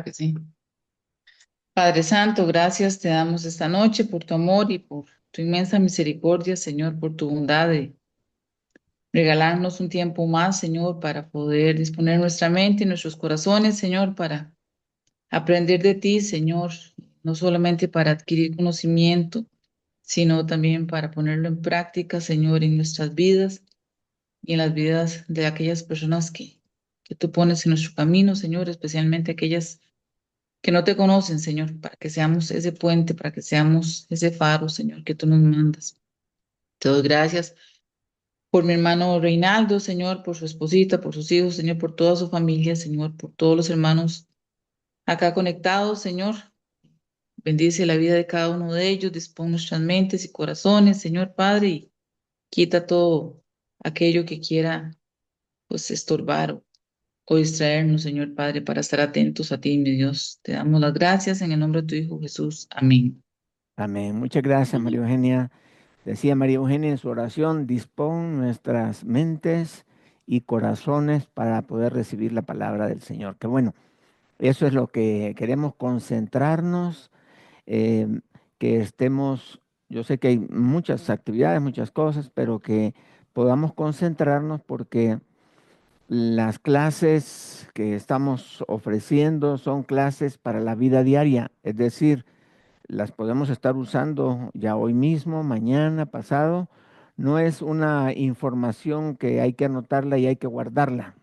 que sí. Padre Santo, gracias te damos esta noche por tu amor y por tu inmensa misericordia, Señor, por tu bondad de regalarnos un tiempo más, Señor, para poder disponer nuestra mente y nuestros corazones, Señor, para aprender de ti, Señor, no solamente para adquirir conocimiento, sino también para ponerlo en práctica, Señor, en nuestras vidas y en las vidas de aquellas personas que tú pones en nuestro camino, Señor, especialmente aquellas que no te conocen, Señor, para que seamos ese puente, para que seamos ese faro, Señor, que tú nos mandas. Te doy gracias por mi hermano Reinaldo, Señor, por su esposita, por sus hijos, Señor, por toda su familia, Señor, por todos los hermanos acá conectados, Señor. Bendice la vida de cada uno de ellos, dispone nuestras mentes y corazones, Señor Padre, y quita todo aquello que quiera, pues, estorbar o distraernos, Señor Padre, para estar atentos a ti, mi Dios. Te damos las gracias en el nombre de tu Hijo Jesús. Amén. Amén. Muchas gracias, María Eugenia. Decía María Eugenia en su oración, dispón nuestras mentes y corazones para poder recibir la palabra del Señor. Que bueno, eso es lo que queremos concentrarnos, eh, que estemos, yo sé que hay muchas actividades, muchas cosas, pero que podamos concentrarnos porque las clases que estamos ofreciendo son clases para la vida diaria, es decir, las podemos estar usando ya hoy mismo, mañana, pasado. No es una información que hay que anotarla y hay que guardarla,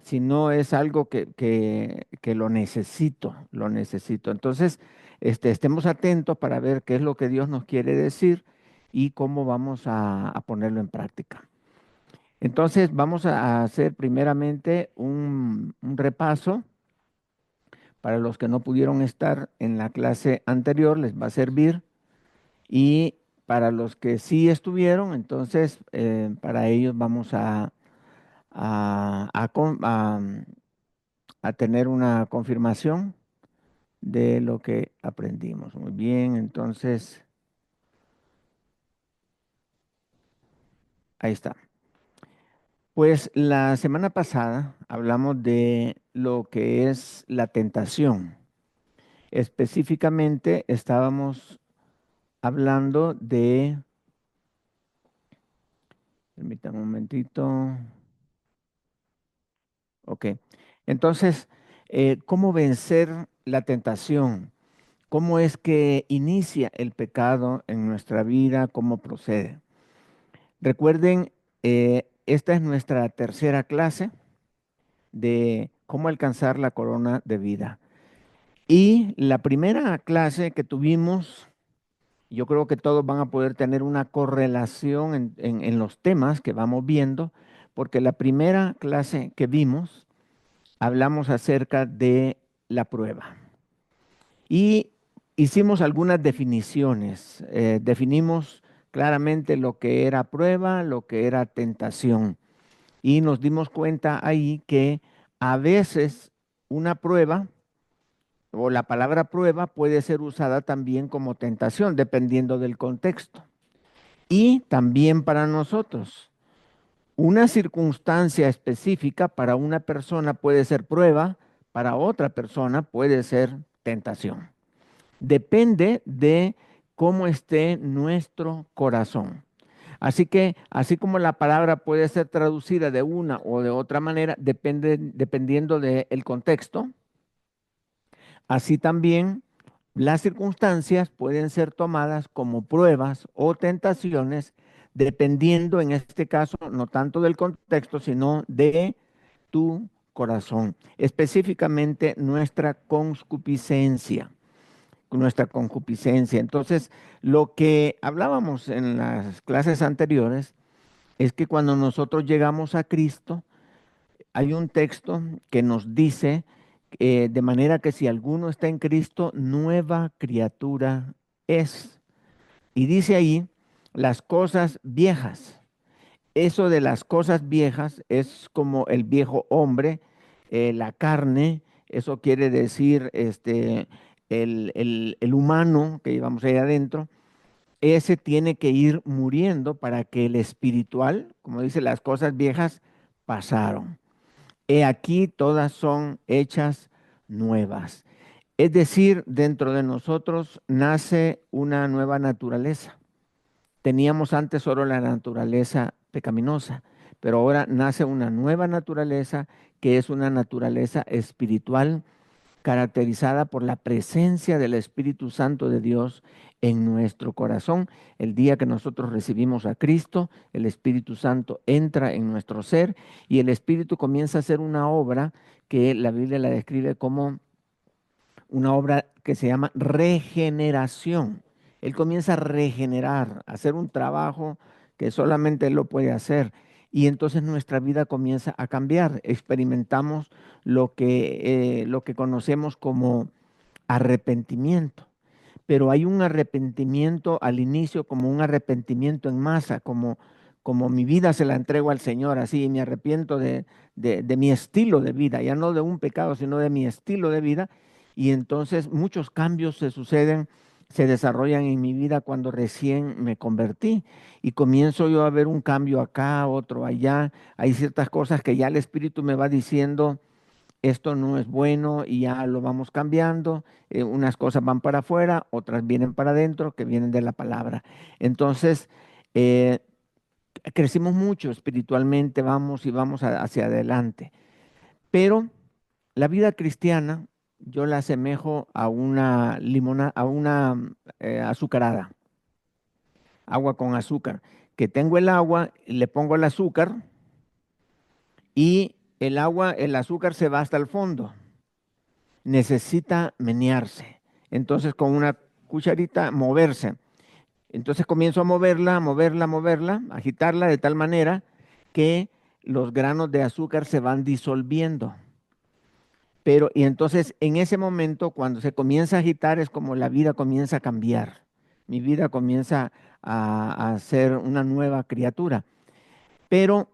sino es algo que lo necesito, lo necesito. Entonces, estemos atentos para ver qué es lo que Dios nos quiere decir y cómo vamos a ponerlo en práctica. Entonces, vamos a hacer primeramente un repaso. Para los que no pudieron estar en la clase anterior, les va a servir. Y para los que sí estuvieron, entonces para ellos vamos a tener una confirmación de lo que aprendimos. Muy bien, entonces ahí está. Pues la semana pasada hablamos de lo que es la tentación. Específicamente estábamos hablando de, permítanme un momentito. Ok. Entonces, ¿cómo vencer la tentación? ¿Cómo es que inicia el pecado en nuestra vida? ¿Cómo procede? Recuerden, esta es nuestra tercera clase de cómo alcanzar la corona de vida. Y la primera clase que tuvimos, yo creo que todos van a poder tener una correlación en los temas que vamos viendo, porque la primera clase que vimos hablamos acerca de la prueba y hicimos algunas definiciones. Definimos claramente lo que era prueba, lo que era tentación y nos dimos cuenta ahí que a veces una prueba o la palabra prueba puede ser usada también como tentación, dependiendo del contexto. Y también para nosotros. Una circunstancia específica para una persona puede ser prueba, para otra persona puede ser tentación. Depende de cómo esté nuestro corazón. Así que, así como la palabra puede ser traducida de una o de otra manera, dependiendo del contexto, así también las circunstancias pueden ser tomadas como pruebas o tentaciones, dependiendo en este caso no tanto del contexto, sino de tu corazón, específicamente nuestra concupiscencia, nuestra concupiscencia. Entonces, lo que hablábamos en las clases anteriores es que cuando nosotros llegamos a Cristo, hay un texto que nos dice, de manera que si alguno está en Cristo, nueva criatura es. Y dice ahí, las cosas viejas. Eso de las cosas viejas es como el viejo hombre, la carne, eso quiere decir el humano que llevamos ahí adentro, ese tiene que ir muriendo para que el espiritual, como dice, las cosas viejas pasaron. He aquí todas son hechas nuevas. Es decir, dentro de nosotros nace una nueva naturaleza. Teníamos antes solo la naturaleza pecaminosa, pero ahora nace una nueva naturaleza que es una naturaleza espiritual caracterizada por la presencia del Espíritu Santo de Dios en nuestro corazón. El día que nosotros recibimos a Cristo, el Espíritu Santo entra en nuestro ser y el Espíritu comienza a hacer una obra que la Biblia la describe como una obra que se llama regeneración. Él comienza a regenerar, a hacer un trabajo que solamente Él lo puede hacer. Y entonces nuestra vida comienza a cambiar. Experimentamos lo que conocemos como arrepentimiento. Pero hay un arrepentimiento al inicio como un arrepentimiento en masa, como mi vida se la entrego al Señor, así, y me arrepiento de mi estilo de vida, ya no de un pecado, sino de mi estilo de vida. Y entonces muchos cambios se suceden, se desarrollan en mi vida cuando recién me convertí. Y comienzo yo a ver un cambio acá, otro allá. Hay ciertas cosas que ya el Espíritu me va diciendo esto no es bueno y ya lo vamos cambiando. Unas cosas van para afuera, otras vienen para adentro, que vienen de la palabra. Entonces, eh, crecimos mucho espiritualmente, vamos y vamos hacia adelante. Pero la vida cristiana, yo la asemejo a una limona, a una azucarada, agua con azúcar, que tengo el agua, le pongo el azúcar y el agua, el azúcar se va hasta el fondo, necesita menearse. Entonces con una cucharita moverse. Entonces comienzo a moverla, moverla, moverla, agitarla de tal manera que los granos de azúcar se van disolviendo. Pero, y entonces en ese momento, cuando se comienza a agitar, es como la vida comienza a cambiar. Mi vida comienza a ser una nueva criatura. Pero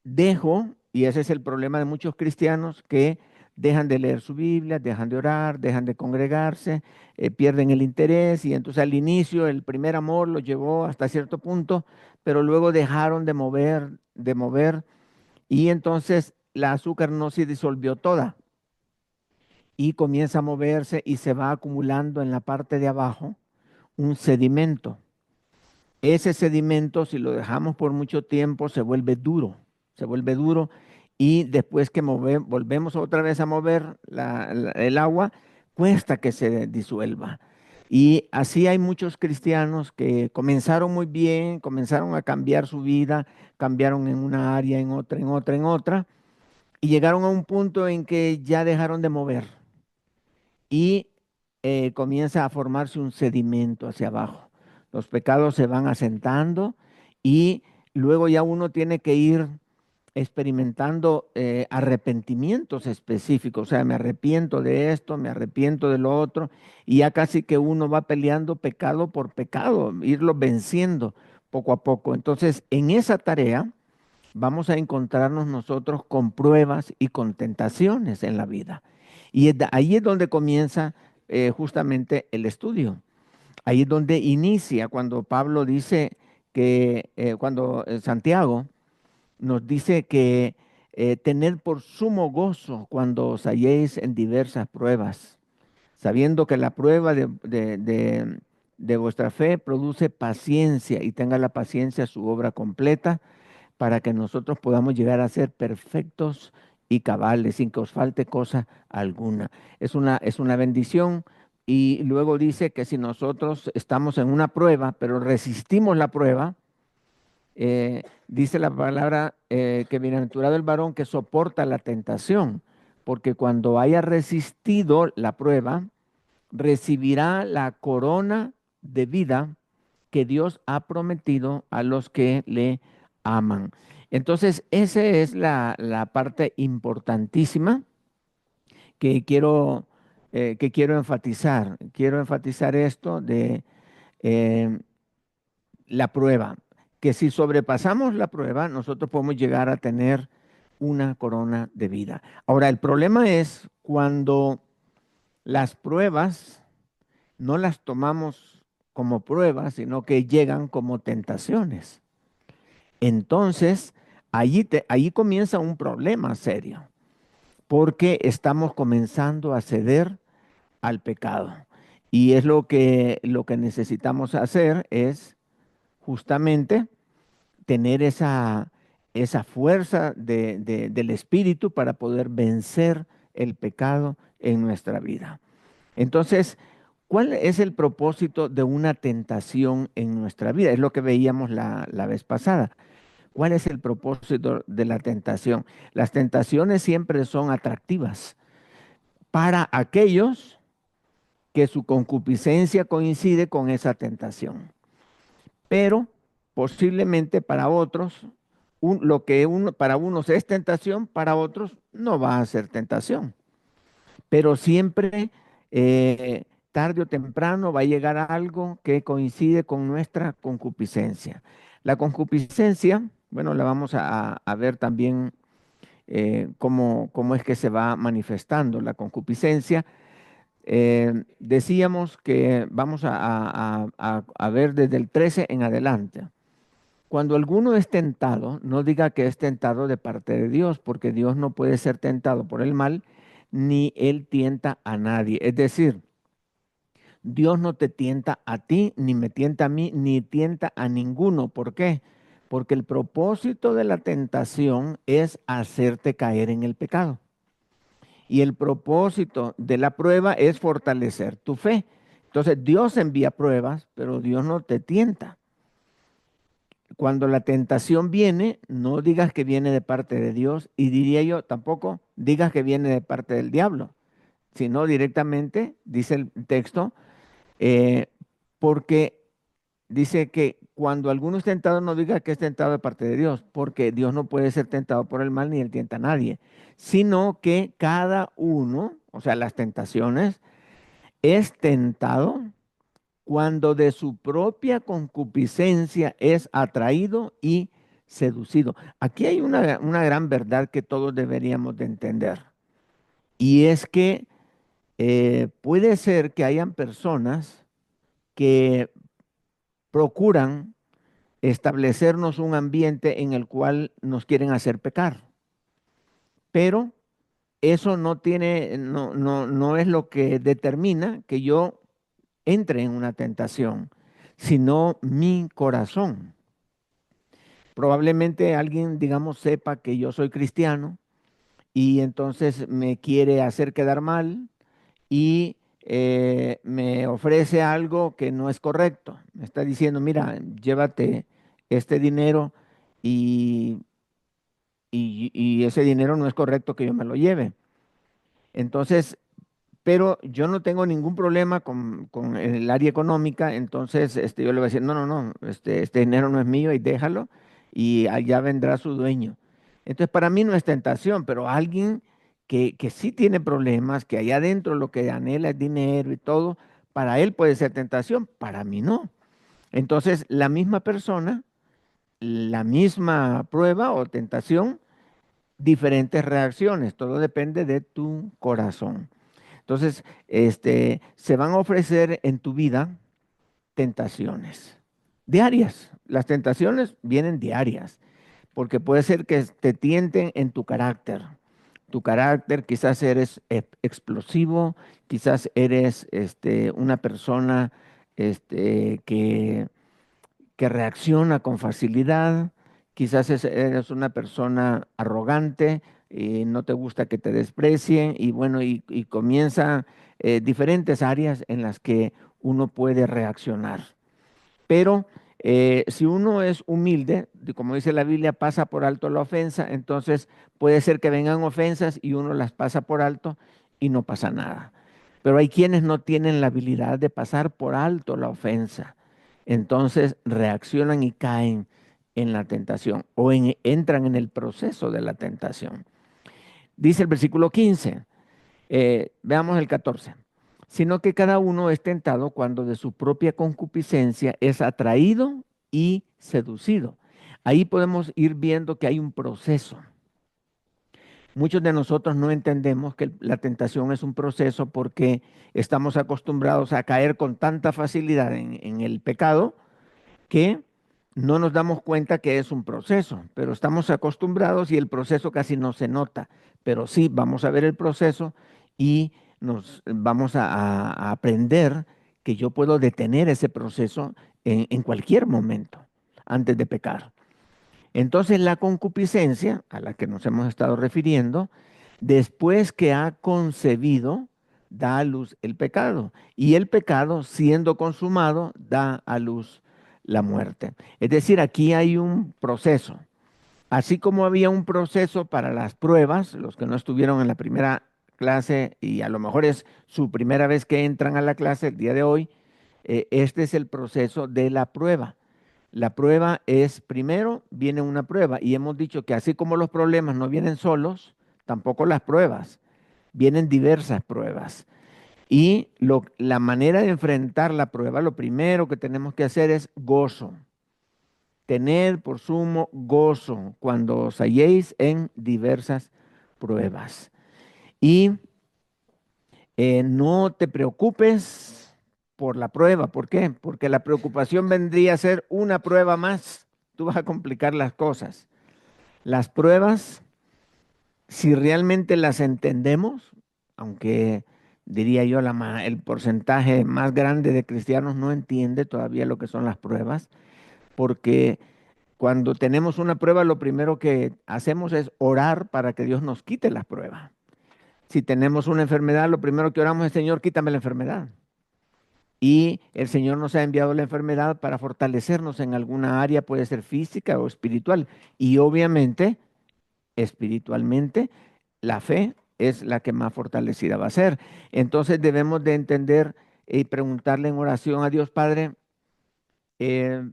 dejo, y ese es el problema de muchos cristianos, que dejan de leer su Biblia, dejan de orar, dejan de congregarse, pierden el interés y entonces al inicio el primer amor los llevó hasta cierto punto, pero luego dejaron de mover y entonces la azúcar no se disolvió toda y comienza a moverse y se va acumulando en la parte de abajo un sedimento. Ese sedimento, si lo dejamos por mucho tiempo, se vuelve duro y después que volvemos otra vez a mover el agua, cuesta que se disuelva. Y así hay muchos cristianos que comenzaron muy bien, comenzaron a cambiar su vida, cambiaron en una área, en otra, en otra, en otra, y llegaron a un punto en que ya dejaron de mover y comienza a formarse un sedimento hacia abajo. Los pecados se van asentando y luego ya uno tiene que ir experimentando arrepentimientos específicos, o sea, me arrepiento de esto, me arrepiento de lo otro, y ya casi que uno va peleando pecado por pecado, irlo venciendo poco a poco. Entonces, en esa tarea vamos a encontrarnos nosotros con pruebas y con tentaciones en la vida. Y ahí es donde comienza justamente el estudio. Ahí es donde inicia cuando Pablo dice que, cuando Santiago nos dice que tened por sumo gozo cuando os halléis en diversas pruebas, sabiendo que la prueba de vuestra fe produce paciencia y tenga la paciencia su obra completa para que nosotros podamos llegar a ser perfectos y cabales, sin que os falte cosa alguna. Es una bendición. Y luego dice que si nosotros estamos en una prueba, pero resistimos la prueba, dice la palabra que bienaventurado el varón que soporta la tentación, porque cuando haya resistido la prueba, recibirá la corona de vida que Dios ha prometido a los que le aman. Entonces, esa es la parte importantísima que que quiero enfatizar. Quiero enfatizar esto de eh, la prueba, que si sobrepasamos la prueba, nosotros podemos llegar a tener una corona de vida. Ahora, el problema es cuando las pruebas no las tomamos como pruebas, sino que llegan como tentaciones. Entonces, ahí comienza un problema serio, porque estamos comenzando a ceder al pecado. Y es lo que necesitamos hacer es justamente tener esa fuerza del Espíritu para poder vencer el pecado en nuestra vida. Entonces, ¿cuál es el propósito de una tentación en nuestra vida? Es lo que veíamos la vez pasada. ¿Cuál es el propósito de la tentación? Las tentaciones siempre son atractivas para aquellos que su concupiscencia coincide con esa tentación. Pero posiblemente para otros, para unos es tentación, para otros no va a ser tentación. Pero siempre, tarde o temprano, va a llegar a algo que coincide con nuestra concupiscencia. La concupiscencia, bueno, la vamos a ver también cómo es que se va manifestando la concupiscencia. Decíamos que vamos a ver desde el 13 en adelante. Cuando alguno es tentado, no diga que es tentado de parte de Dios, porque Dios no puede ser tentado por el mal, ni Él tienta a nadie. Es decir, Dios no te tienta a ti, ni me tienta a mí, ni tienta a ninguno. ¿Por qué? Porque el propósito de la tentación es hacerte caer en el pecado. Y el propósito de la prueba es fortalecer tu fe. Entonces Dios envía pruebas, pero Dios no te tienta. Cuando la tentación viene, no digas que viene de parte de Dios y diría yo tampoco digas que viene de parte del diablo, sino directamente, dice el texto, eh, porque dice que cuando alguno es tentado no diga que es tentado de parte de Dios, porque Dios no puede ser tentado por el mal ni él tienta a nadie, sino que cada uno, o sea, las tentaciones, es tentado cuando de su propia concupiscencia es atraído y seducido. Aquí hay una gran verdad que todos deberíamos de entender. Y es que puede ser que hayan personas que procuran establecernos un ambiente en el cual nos quieren hacer pecar. Pero eso no es lo que determina que yo entre en una tentación, sino mi corazón. Probablemente alguien, digamos, sepa que yo soy cristiano y entonces me quiere hacer quedar mal y me ofrece algo que no es correcto. Me está diciendo, mira, llévate este dinero y, y ese dinero no es correcto que yo me lo lleve. Entonces, pero yo no tengo ningún problema con el área económica, entonces yo le voy a decir, no, no, no, este dinero no es mío y déjalo y allá vendrá su dueño. Entonces, para mí no es tentación, pero alguien que sí tiene problemas, que allá adentro lo que anhela es dinero y todo, para él puede ser tentación, para mí no. Entonces, la misma persona, la misma prueba o tentación, diferentes reacciones, todo depende de tu corazón. Entonces, se van a ofrecer en tu vida tentaciones diarias. Las tentaciones vienen diarias, porque puede ser que te tienten en tu carácter. Tu carácter, quizás eres explosivo, quizás eres una persona que reacciona con facilidad, quizás eres una persona arrogante y no te gusta que te desprecien y bueno, y comienza diferentes áreas en las que uno puede reaccionar. Pero si uno es humilde, como dice la Biblia, pasa por alto la ofensa, entonces puede ser que vengan ofensas y uno las pasa por alto y no pasa nada. Pero hay quienes no tienen la habilidad de pasar por alto la ofensa. Entonces reaccionan y caen en la tentación o entran en el proceso de la tentación. Dice el versículo 15. Veamos el 14. Sino que cada uno es tentado cuando de su propia concupiscencia es atraído y seducido. Ahí podemos ir viendo que hay un proceso. Muchos de nosotros no entendemos que la tentación es un proceso porque estamos acostumbrados a caer con tanta facilidad en el pecado que no nos damos cuenta que es un proceso, pero estamos acostumbrados y el proceso casi no se nota. Pero sí, vamos a ver el proceso y nos vamos a aprender que yo puedo detener ese proceso en cualquier momento antes de pecar. Entonces la concupiscencia, a la que nos hemos estado refiriendo, después que ha concebido, da a luz el pecado. Y el pecado, siendo consumado, da a luz la muerte. Es decir, aquí hay un proceso. Así como había un proceso para las pruebas, los que no estuvieron en la primera clase y a lo mejor es su primera vez que entran a la clase el día de hoy, este es el proceso de la prueba. La prueba es, primero viene una prueba y hemos dicho que así como los problemas no vienen solos, tampoco las pruebas, vienen diversas pruebas. Y la manera de enfrentar la prueba, lo primero que tenemos que hacer es gozo. Tened por sumo gozo cuando os halléis en diversas pruebas. Y no te preocupes por la prueba. ¿Por qué? Porque la preocupación vendría a ser una prueba más. Tú vas a complicar las cosas. Las pruebas, si realmente las entendemos, aunque diría yo el porcentaje más grande de cristianos no entiende todavía lo que son las pruebas, porque cuando tenemos una prueba, lo primero que hacemos es orar para que Dios nos quite la prueba. Si tenemos una enfermedad, lo primero que oramos es, Señor, quítame la enfermedad. Y el Señor nos ha enviado la enfermedad para fortalecernos en alguna área, puede ser física o espiritual. Y obviamente, espiritualmente, la fe es la que más fortalecida va a ser. Entonces debemos de entender y preguntarle en oración a Dios, Padre, eh,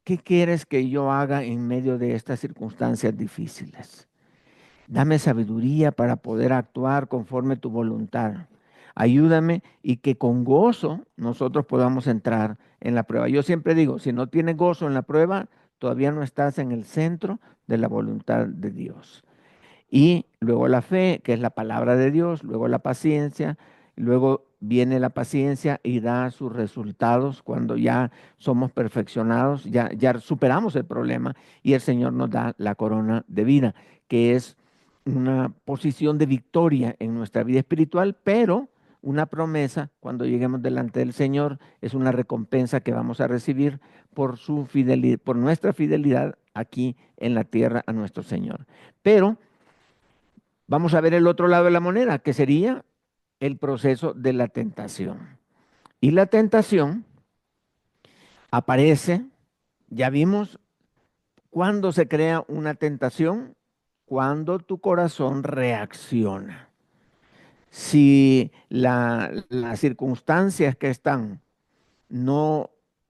¿qué quieres que yo haga en medio de estas circunstancias difíciles? Dame sabiduría para poder actuar conforme tu voluntad. Ayúdame y que con gozo nosotros podamos entrar en la prueba. Yo siempre digo, si no tienes gozo en la prueba, todavía no estás en el centro de la voluntad de Dios. Y luego la fe, que es la palabra de Dios, luego la paciencia, luego viene la paciencia y da sus resultados cuando ya somos perfeccionados, ya superamos el problema y el Señor nos da la corona de vida, que es una posición de victoria en nuestra vida espiritual, pero una promesa cuando lleguemos delante del Señor es una recompensa que vamos a recibir por su fidelidad, por nuestra fidelidad aquí en la tierra a nuestro Señor. Pero vamos a ver el otro lado de la moneda, que sería el proceso de la tentación. Y la tentación aparece, ya vimos, cuando se crea una tentación, cuando tu corazón reacciona. Si las circunstancias que están, no,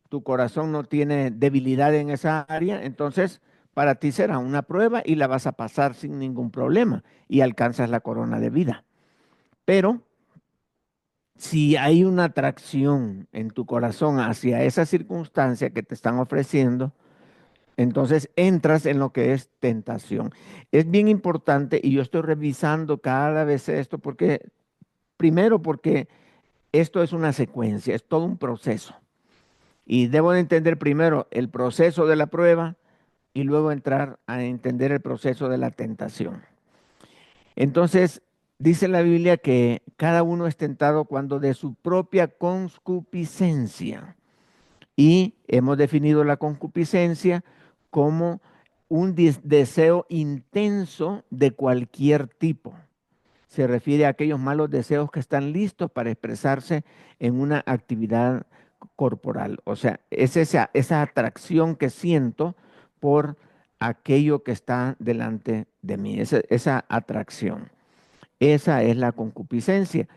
tu corazón no tiene debilidad en esa área, entonces para ti será una prueba y la vas a pasar sin ningún problema y alcanzas la corona de vida. Pero si hay una atracción en tu corazón hacia esa circunstancia que te están ofreciendo, entonces entras en lo que es tentación. Es bien importante y yo estoy revisando cada vez esto porque, primero porque esto es una secuencia, es todo un proceso. Y debo de entender primero el proceso de la prueba y luego entrar a entender el proceso de la tentación. Entonces, dice la Biblia que cada uno es tentado cuando de su propia concupiscencia. Y hemos definido la concupiscencia como un deseo intenso de cualquier tipo. Se refiere a aquellos malos deseos que están listos para expresarse en una actividad corporal. O sea, es esa atracción que siento por aquello que está delante de mí, esa atracción. Esa es la concupiscencia.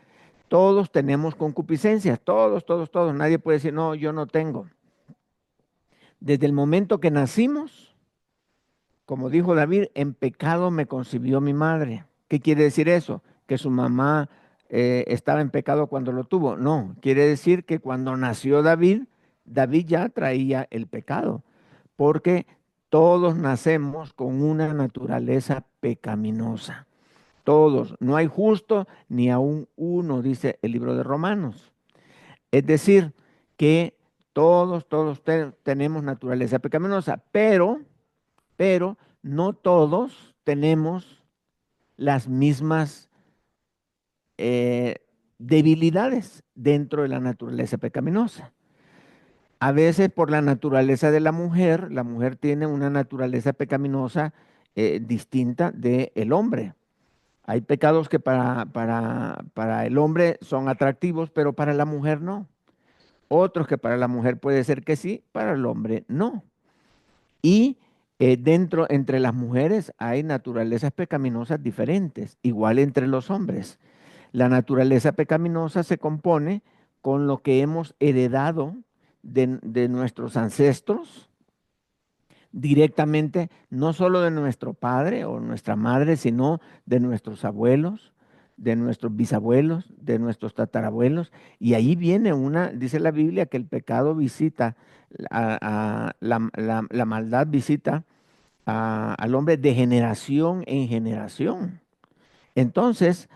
Todos tenemos concupiscencias, todos, todos, todos. Nadie puede decir, no, yo no tengo. Desde el momento que nacimos, como dijo David, en pecado me concibió mi madre. ¿Qué quiere decir eso? Que su mamá estaba en pecado cuando lo tuvo. No, quiere decir que cuando nació David, David ya traía el pecado, porque todos nacemos con una naturaleza pecaminosa. Todos, no hay justo ni aún uno, dice el libro de Romanos. Es decir, que todos tenemos naturaleza pecaminosa, pero no todos tenemos las mismas eh, debilidades dentro de la naturaleza pecaminosa. A veces por la naturaleza de la mujer tiene una naturaleza pecaminosa distinta del hombre. Hay pecados que para el hombre son atractivos, pero para la mujer no. Otros que para la mujer puede ser que sí, para el hombre no. Y entre las mujeres hay naturalezas pecaminosas diferentes, igual entre los hombres. La naturaleza pecaminosa se compone con lo que hemos heredado de nuestros ancestros directamente, no solo de nuestro padre o nuestra madre, sino de nuestros abuelos, de nuestros bisabuelos, de nuestros tatarabuelos. Y ahí viene dice la Biblia que el pecado visita, la maldad visita al hombre de generación en generación. Entonces,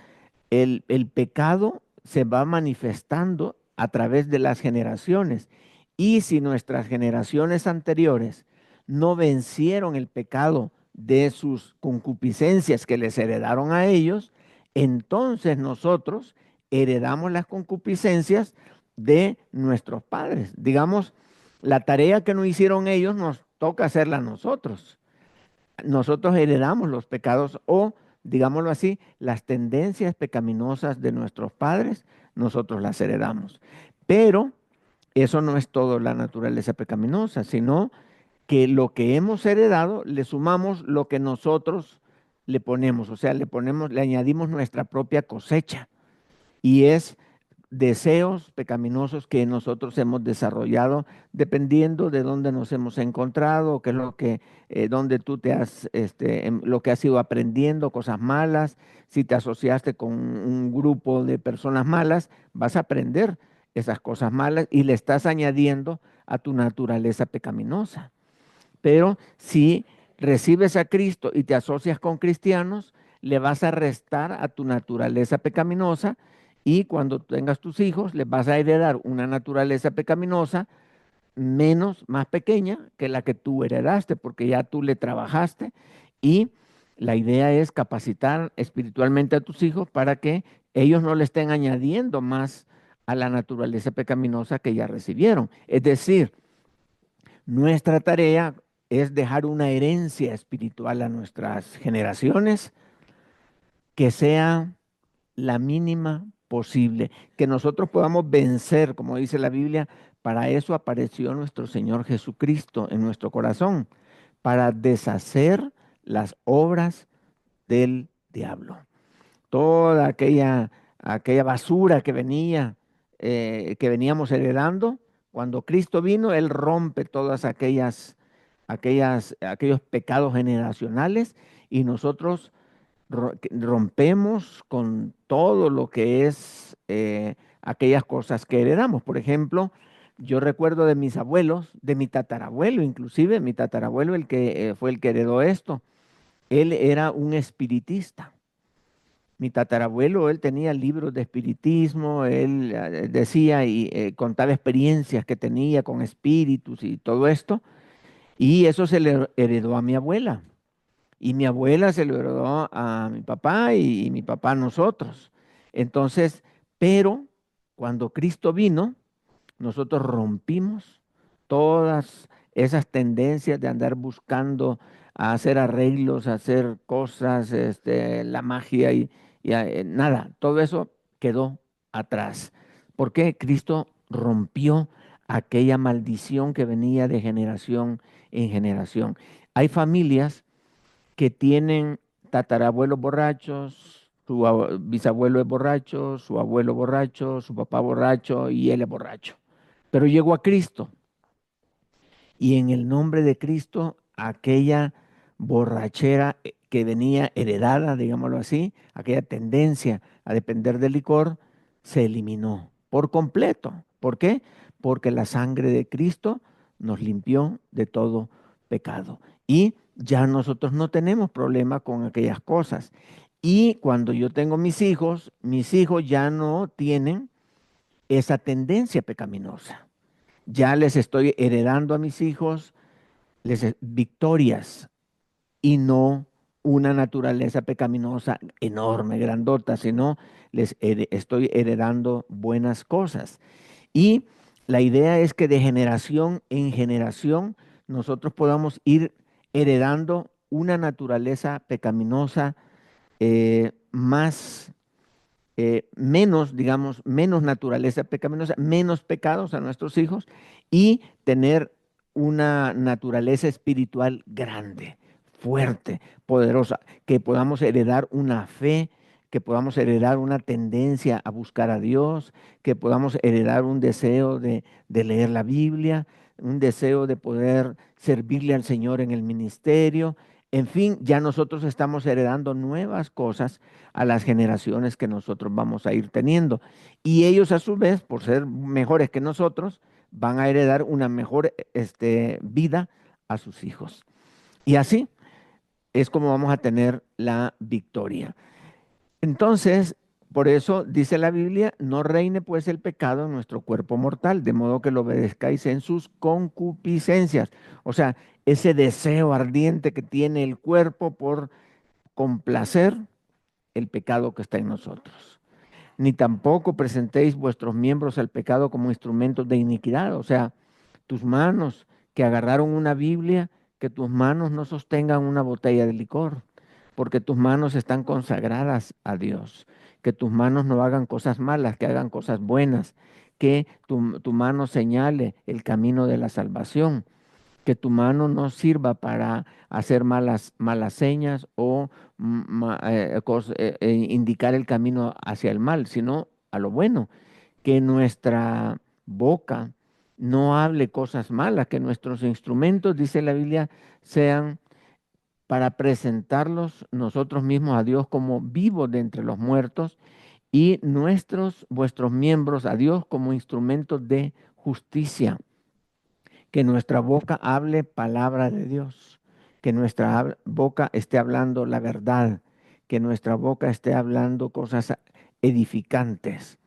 el pecado se va manifestando a través de las generaciones. Y si nuestras generaciones anteriores no vencieron el pecado de sus concupiscencias que les heredaron a ellos, entonces nosotros heredamos las concupiscencias de nuestros padres. Digamos, la tarea que no hicieron ellos nos toca hacerla a nosotros. Nosotros heredamos los pecados o, digámoslo así, las tendencias pecaminosas de nuestros padres, nosotros las heredamos. Pero eso no es todo la naturaleza pecaminosa, sino que lo que hemos heredado le sumamos lo que nosotros le ponemos, o sea, le añadimos nuestra propia cosecha. Y es deseos pecaminosos que nosotros hemos desarrollado dependiendo de dónde nos hemos encontrado, qué es lo que, dónde tú te has, lo que has ido aprendiendo, cosas malas. Si te asociaste con un grupo de personas malas, vas a aprender esas cosas malas y le estás añadiendo a tu naturaleza pecaminosa. Pero si recibes a Cristo y te asocias con cristianos, le vas a restar a tu naturaleza pecaminosa y cuando tengas tus hijos, les vas a heredar una naturaleza pecaminosa más pequeña que la que tú heredaste, porque ya tú le trabajaste y la idea es capacitar espiritualmente a tus hijos para que ellos no le estén añadiendo más a la naturaleza pecaminosa que ya recibieron. Es decir, nuestra tarea es dejar una herencia espiritual a nuestras generaciones que sea la mínima posible, que nosotros podamos vencer, como dice la Biblia, para eso apareció nuestro Señor Jesucristo en nuestro corazón, para deshacer las obras del diablo. Toda aquella basura que veníamos heredando, cuando Cristo vino, Él rompe todas aquellos pecados generacionales y nosotros rompemos con todo lo que es aquellas cosas que heredamos. Por ejemplo, yo recuerdo de mis abuelos, de mi tatarabuelo, inclusive mi tatarabuelo, el que fue el que heredó esto. Él era un espiritista. Mi tatarabuelo, él tenía libros de espiritismo, él decía y contaba experiencias que tenía con espíritus y todo esto, y eso se le heredó a mi abuela. Y mi abuela se lo heredó a mi papá y mi papá a nosotros. Entonces, pero cuando Cristo vino, nosotros rompimos todas esas tendencias de andar buscando a hacer arreglos, a hacer cosas, la magia y nada, todo eso quedó atrás. Porque Cristo rompió aquella maldición que venía de generación en generación. Hay familias que tienen tatarabuelos borrachos, bisabuelo es borracho, su abuelo borracho, su papá borracho y él es borracho. Pero llegó a Cristo y en el nombre de Cristo aquella borrachera que venía heredada, digámoslo así, aquella tendencia a depender del licor, se eliminó por completo. ¿Por qué? Porque la sangre de Cristo nos limpió de todo pecado. Y ya nosotros no tenemos problema con aquellas cosas. Y cuando yo tengo mis hijos ya no tienen esa tendencia pecaminosa. Ya les estoy heredando a mis hijos victorias y no una naturaleza pecaminosa enorme, grandota, sino estoy heredando buenas cosas. Y la idea es que de generación en generación nosotros podamos ir heredando una naturaleza pecaminosa más menos, digamos, menos naturaleza pecaminosa, menos pecados a nuestros hijos y tener una naturaleza espiritual grande, fuerte, poderosa, que podamos heredar una fe, que podamos heredar una tendencia a buscar a Dios, que podamos heredar un deseo de leer la Biblia, un deseo de poder servirle al Señor en el ministerio. En fin, ya nosotros estamos heredando nuevas cosas a las generaciones que nosotros vamos a ir teniendo. Y ellos a su vez, por ser mejores que nosotros, van a heredar una mejor vida a sus hijos. Y así es como vamos a tener la victoria. Entonces, por eso dice la Biblia, no reine pues el pecado en nuestro cuerpo mortal, de modo que lo obedezcáis en sus concupiscencias. O sea, ese deseo ardiente que tiene el cuerpo por complacer el pecado que está en nosotros. Ni tampoco presentéis vuestros miembros al pecado como instrumentos de iniquidad. O sea, tus manos que agarraron una Biblia, que tus manos no sostengan una botella de licor, porque tus manos están consagradas a Dios. Que tus manos no hagan cosas malas, que hagan cosas buenas. Que tu mano señale el camino de la salvación, que tu mano no sirva para hacer malas señas o indicar el camino hacia el mal, sino a lo bueno, que nuestra boca no hable cosas malas, que nuestros instrumentos, dice la Biblia, sean para presentarlos nosotros mismos a Dios como vivos de entre los muertos y vuestros miembros a Dios como instrumentos de justicia, que nuestra boca hable palabra de Dios, que nuestra boca esté hablando la verdad, que nuestra boca esté hablando cosas edificantes,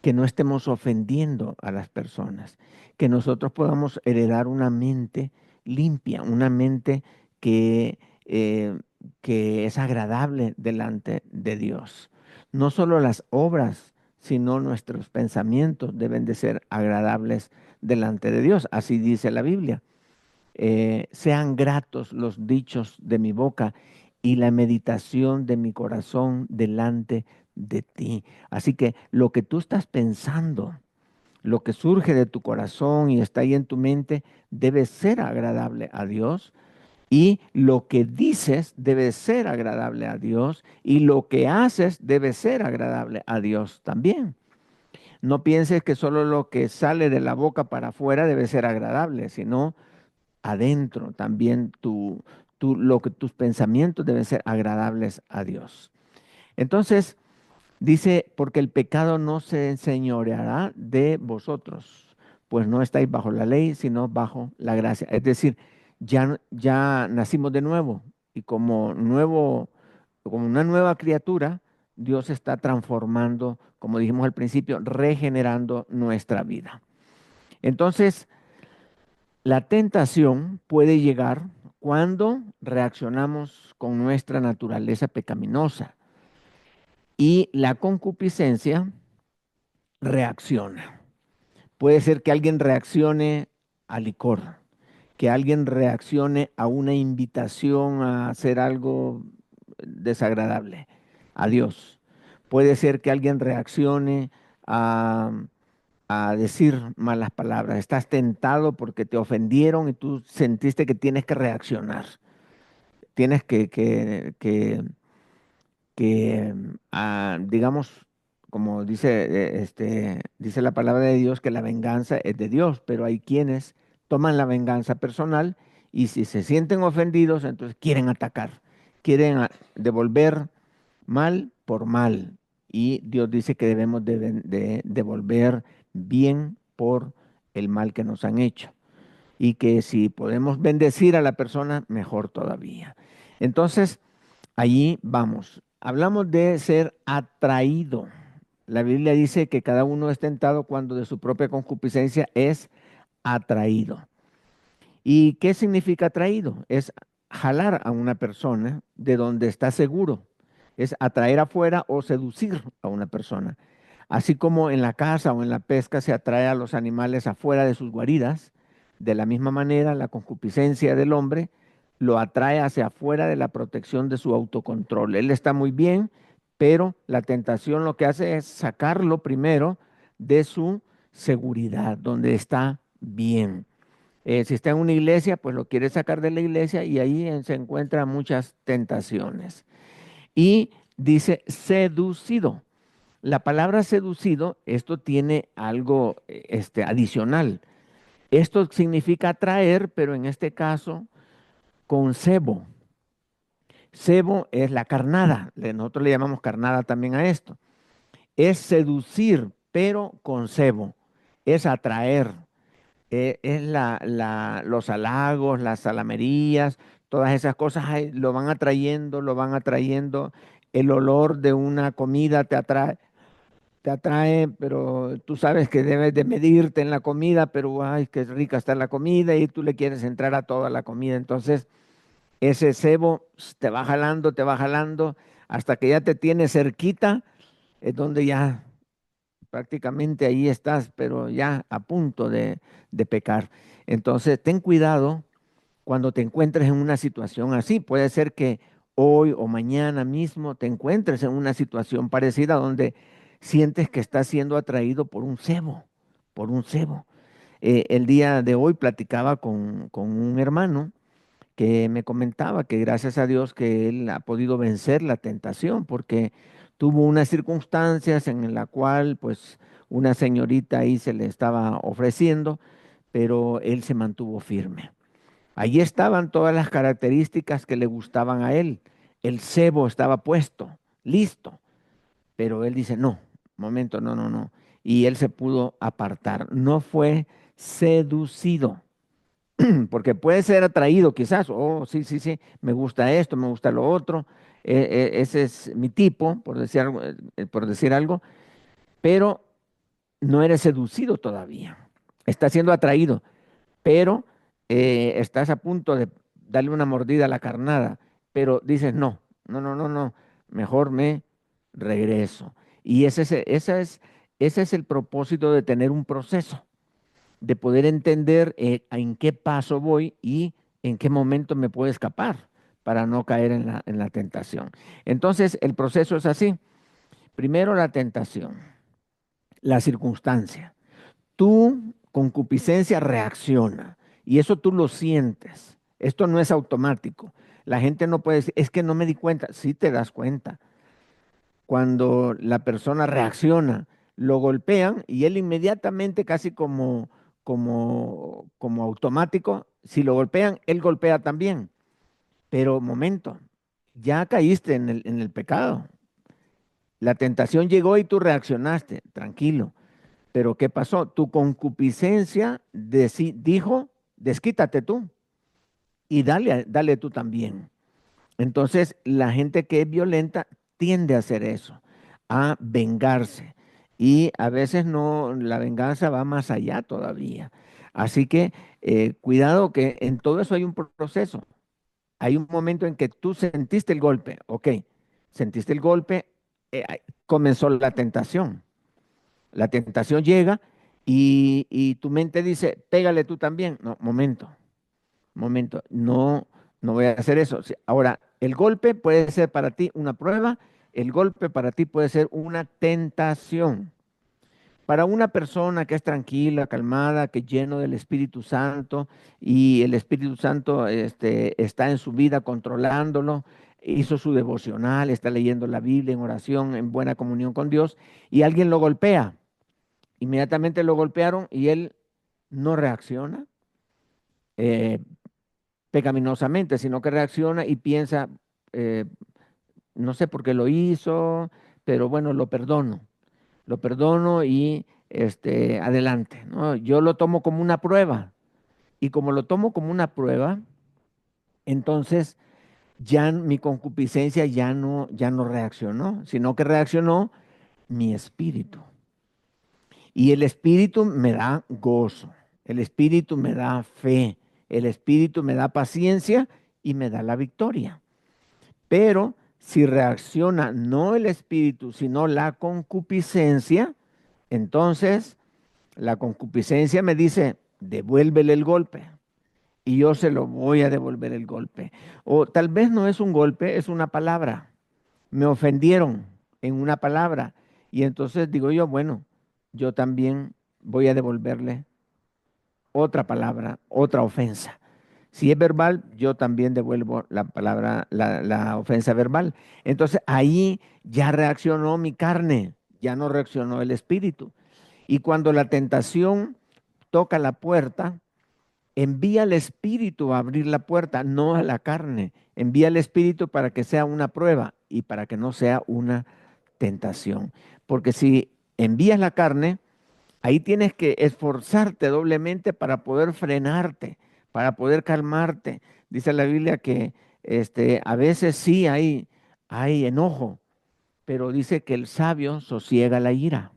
que no estemos ofendiendo a las personas, que nosotros podamos heredar una mente limpia, una mente que, eh, que es agradable delante de Dios. No solo las obras, sino nuestros pensamientos deben de ser agradables delante de Dios. Así dice la Biblia. Sean gratos los dichos de mi boca y la meditación de mi corazón delante de ti. Así que lo que tú estás pensando, lo que surge de tu corazón y está ahí en tu mente, debe ser agradable a Dios. Y lo que dices debe ser agradable a Dios. Y lo que haces debe ser agradable a Dios también. No pienses que solo lo que sale de la boca para afuera debe ser agradable, sino adentro también lo que tus pensamientos deben ser agradables a Dios. Entonces, dice, porque el pecado no se enseñoreará de vosotros, pues no estáis bajo la ley, sino bajo la gracia. Es decir, ya nacimos de nuevo y como una nueva criatura, Dios está transformando, como dijimos al principio, regenerando nuestra vida. Entonces, la tentación puede llegar cuando reaccionamos con nuestra naturaleza pecaminosa y la concupiscencia reacciona. Puede ser que alguien reaccione al licor, que alguien reaccione a una invitación a hacer algo desagradable a Dios. Puede ser que alguien reaccione a, a decir malas palabras. Estás tentado porque te ofendieron y tú sentiste que tienes que reaccionar. Tienes que digamos, como dice la palabra de Dios, que la venganza es de Dios, pero hay quienes toman la venganza personal y si se sienten ofendidos, entonces quieren atacar, quieren devolver mal por mal. Y Dios dice que debemos de devolver bien por el mal que nos han hecho. Y que si podemos bendecir a la persona, mejor todavía. Entonces, allí vamos. Hablamos de ser atraído. La Biblia dice que cada uno es tentado cuando de su propia concupiscencia es atraído. ¿Y qué significa atraído? Es jalar a una persona de donde está seguro, es atraer afuera o seducir a una persona. Así como en la caza o en la pesca se atrae a los animales afuera de sus guaridas, de la misma manera la concupiscencia del hombre lo atrae hacia afuera de la protección de su autocontrol. Él está muy bien, pero la tentación lo que hace es sacarlo primero de su seguridad, donde está bien. Si está en una iglesia, pues lo quiere sacar de la iglesia y ahí se encuentran muchas tentaciones. Y dice seducido. La palabra seducido, esto tiene algo adicional. Esto significa atraer, pero en este caso con cebo. Cebo es la carnada. Nosotros le llamamos carnada también a esto. Es seducir, pero con cebo. Es atraer. Es los halagos, las salamerías, todas esas cosas lo van atrayendo, lo van atrayendo. El olor de una comida te atrae, pero tú sabes que debes de medirte en la comida, pero ay, qué rica está la comida y tú le quieres entrar a toda la comida. Entonces, ese cebo te va jalando hasta que ya te tiene cerquita, es donde ya prácticamente ahí estás, pero ya a punto de pecar. Entonces, ten cuidado cuando te encuentres en una situación así. Puede ser que hoy o mañana mismo te encuentres en una situación parecida donde sientes que estás siendo atraído por un cebo, por un cebo. El día de hoy platicaba con un hermano que me comentaba que gracias a Dios que él ha podido vencer la tentación porque tuvo unas circunstancias en la cual pues una señorita ahí se le estaba ofreciendo, pero él se mantuvo firme. Allí estaban todas las características que le gustaban a él. El cebo estaba puesto, listo, pero él dice, no, momento, no, no, no. Y él se pudo apartar, no fue seducido, porque puede ser atraído quizás, oh, sí, sí, sí, me gusta esto, me gusta lo otro, ese es mi tipo, por decir algo, pero no eres seducido todavía, está siendo atraído, pero estás a punto de darle una mordida a la carnada, pero dices, no, no, no, no, no, mejor me regreso. Y ese es el propósito de tener un proceso, de poder entender en qué paso voy y en qué momento me puedo escapar para no caer en la tentación. Entonces, el proceso es así. Primero la tentación, la circunstancia. Tu concupiscencia reacciona y eso tú lo sientes. Esto no es automático. La gente no puede decir, es que no me di cuenta. Sí te das cuenta. Cuando la persona reacciona, lo golpean y él inmediatamente, casi como automático, si lo golpean, él golpea también. Pero momento, ya caíste en el pecado. La tentación llegó y tú reaccionaste, tranquilo. Pero ¿qué pasó? Tu concupiscencia dijo, desquítate tú y dale tú también. Entonces, la gente que es violenta tiende a hacer eso, a vengarse. Y a veces no, la venganza va más allá todavía. Así que cuidado que en todo eso hay un proceso. Hay un momento en que tú sentiste el golpe, ok, sentiste el golpe, comenzó la tentación. La tentación llega y tu mente dice, pégale tú también. No, momento, no, no voy a hacer eso. Ahora, el golpe puede ser para ti una prueba, el golpe para ti puede ser una tentación. Para una persona que es tranquila, calmada, que es lleno del Espíritu Santo y el Espíritu Santo está en su vida controlándolo, hizo su devocional, está leyendo la Biblia en oración, en buena comunión con Dios, y alguien lo golpea. Inmediatamente lo golpearon y él no reacciona eh, pecaminosamente, sino que reacciona y piensa, eh, no sé por qué lo hizo, pero bueno, lo perdono y adelante, ¿no? Yo lo tomo como una prueba y como lo tomo como una prueba, entonces ya mi concupiscencia ya no reaccionó, sino que reaccionó mi espíritu. Y el espíritu me da gozo, el espíritu me da fe, el espíritu me da paciencia y me da la victoria. Pero si reacciona no el espíritu, sino la concupiscencia, entonces la concupiscencia me dice, devuélvele el golpe. Y yo se lo voy a devolver el golpe. O tal vez no es un golpe, es una palabra. Me ofendieron en una palabra. Y entonces digo yo, bueno, yo también voy a devolverle otra palabra, otra ofensa. Si es verbal, yo también devuelvo la palabra, la ofensa verbal. Entonces ahí ya reaccionó mi carne, ya no reaccionó el espíritu. Y cuando la tentación toca la puerta, envía al espíritu a abrir la puerta, no a la carne. Envía al espíritu para que sea una prueba y para que no sea una tentación. Porque si envías la carne, ahí tienes que esforzarte doblemente para poder frenarte, para poder calmarte. Dice la Biblia que a veces sí hay enojo, pero dice que el sabio sosiega la ira.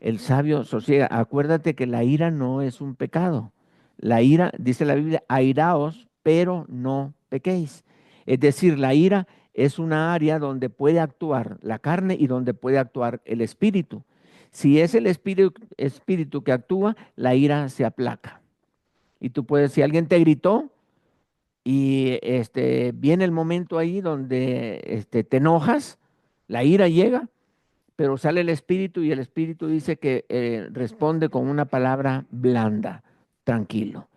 El sabio sosiega. Acuérdate que la ira no es un pecado. La ira, dice la Biblia, airaos, pero no pequéis. Es decir, la ira es una área donde puede actuar la carne y donde puede actuar el espíritu. Si es el espíritu que actúa, la ira se aplaca. Y tú puedes, si alguien te gritó y viene el momento ahí donde te enojas, la ira llega, pero sale el espíritu y el espíritu dice que responde con una palabra blanda, tranquilo.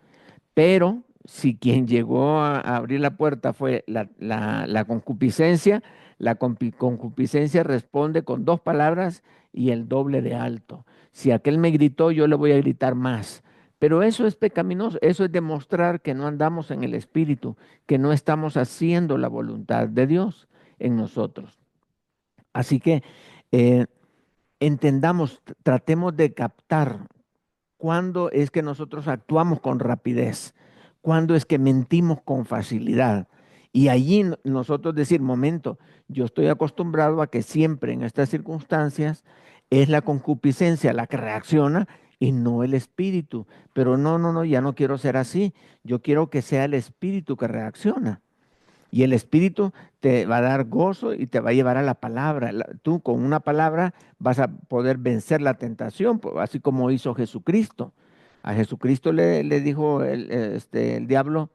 Pero si quien llegó a abrir la puerta fue la concupiscencia, la concupiscencia responde con dos palabras y el doble de alto. Si aquel me gritó, yo le voy a gritar más. Pero eso es pecaminoso, eso es demostrar que no andamos en el espíritu, que no estamos haciendo la voluntad de Dios en nosotros. Así que eh, entendamos, tratemos de captar cuándo es que nosotros actuamos con rapidez, cuándo es que mentimos con facilidad. Y allí nosotros decir, momento, yo estoy acostumbrado a que siempre en estas circunstancias es la concupiscencia la que reacciona y no el espíritu. Pero no, no, no, ya no quiero ser así. Yo quiero que sea el espíritu que reacciona. Y el Espíritu te va a dar gozo y te va a llevar a la palabra. Tú con una palabra vas a poder vencer la tentación, así como hizo Jesucristo. A Jesucristo le dijo el diablo,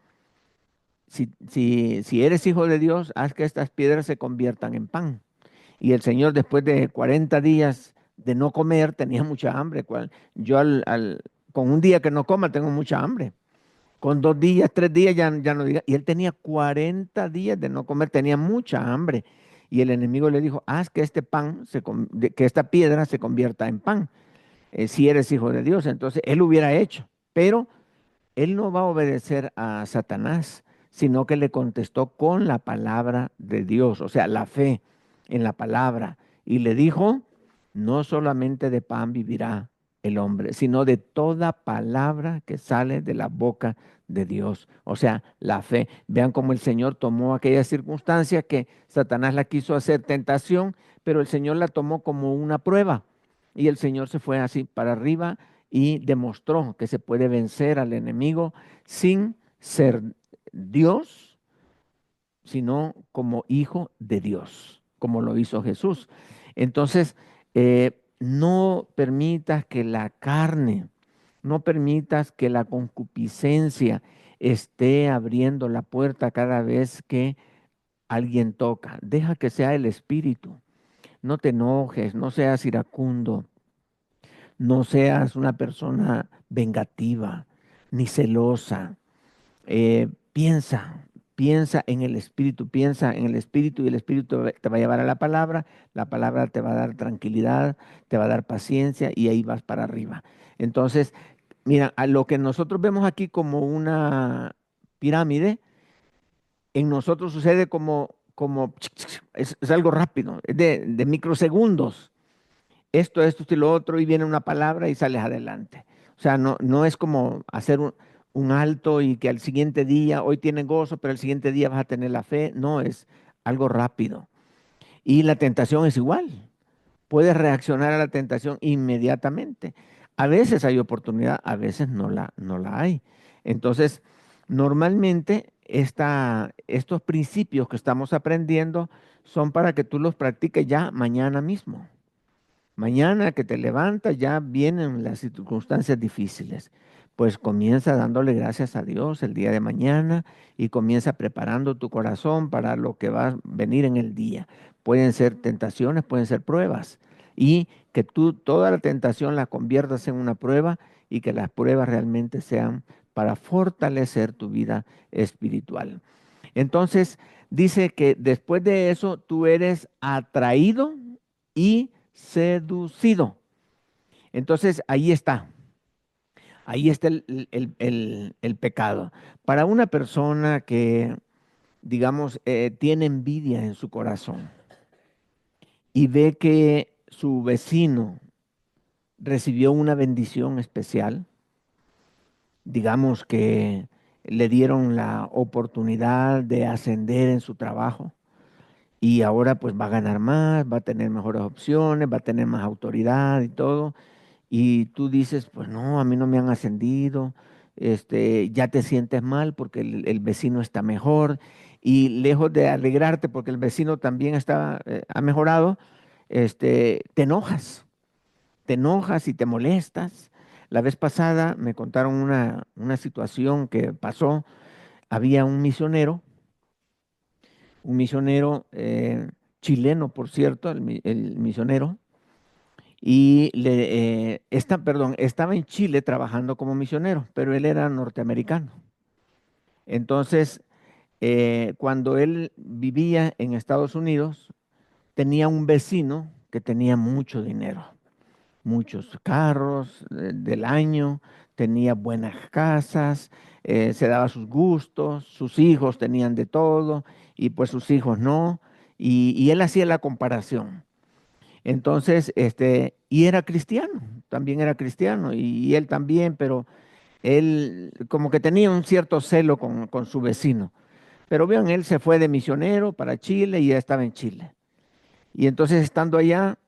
si eres hijo de Dios, haz que estas piedras se conviertan en pan. Y el Señor, después de 40 días de no comer, tenía mucha hambre. Yo con un día que no coma tengo mucha hambre. Con 2 días, 3 días, ya no diga. Y él tenía 40 días de no comer, tenía mucha hambre. Y el enemigo le dijo, haz que este pan, que esta piedra se convierta en pan, si eres hijo de Dios. Entonces él hubiera hecho. Pero él no va a obedecer a Satanás, sino que le contestó con la palabra de Dios, o sea, la fe en la palabra. Y le dijo, no solamente de pan vivirá el hombre, sino de toda palabra que sale de la boca de Dios. O sea, la fe. Vean cómo el Señor tomó aquella circunstancia que Satanás la quiso hacer tentación, pero el Señor la tomó como una prueba. Y el Señor se fue así para arriba y demostró que se puede vencer al enemigo sin ser Dios, sino como hijo de Dios, como lo hizo Jesús. Entonces, no permitas que la carne, no permitas que la concupiscencia esté abriendo la puerta cada vez que alguien toca. Deja que sea el Espíritu. No te enojes, no seas iracundo, no seas una persona vengativa ni celosa. Piensa, piensa en el Espíritu, piensa en el Espíritu y el Espíritu te va a llevar a la palabra te va a dar tranquilidad, te va a dar paciencia y ahí vas para arriba. Entonces, mira, a lo que nosotros vemos aquí como una pirámide, en nosotros sucede como es algo rápido, es de microsegundos esto y lo otro, y viene una palabra y sales adelante. O sea, no es como hacer un alto y que al siguiente día, hoy tienes gozo, pero al siguiente día vas a tener la fe. No, es algo rápido. Y la tentación es igual. Puedes reaccionar a la tentación inmediatamente. A veces hay oportunidad, a veces no la hay. Entonces, normalmente estos principios que estamos aprendiendo son para que tú los practiques ya mañana mismo. Mañana que te levantas ya vienen las circunstancias difíciles. Pues comienza dándole gracias a Dios el día de mañana y comienza preparando tu corazón para lo que va a venir en el día. Pueden ser tentaciones, pueden ser pruebas. Y que tú toda la tentación la conviertas en una prueba y que las pruebas realmente sean para fortalecer tu vida espiritual. Entonces, dice que después de eso tú eres atraído y seducido. Entonces, ahí está el pecado. Para una persona que, digamos, tiene envidia en su corazón y ve que su vecino recibió una bendición especial, digamos que le dieron la oportunidad de ascender en su trabajo y ahora pues va a ganar más, va a tener mejores opciones, va a tener más autoridad y todo. Y tú dices, pues no, a mí no me han ascendido, ya te sientes mal porque el vecino está mejor y lejos de alegrarte porque el vecino también ha mejorado, te enojas y te molestas. La vez pasada me contaron una situación que pasó. Había un misionero chileno, por cierto, el misionero, y perdón, estaba en Chile trabajando como misionero, pero él era norteamericano. Entonces, cuando él vivía en Estados Unidos, tenía un vecino que tenía mucho dinero, muchos carros del año, tenía buenas casas, se daba sus gustos, sus hijos tenían de todo y pues sus hijos no, y él hacía la comparación. Entonces, y era cristiano, también era cristiano, y él también, pero él como que tenía un cierto celo con su vecino. Pero vean, él se fue de misionero para Chile y ya estaba en Chile. Y entonces estando allá,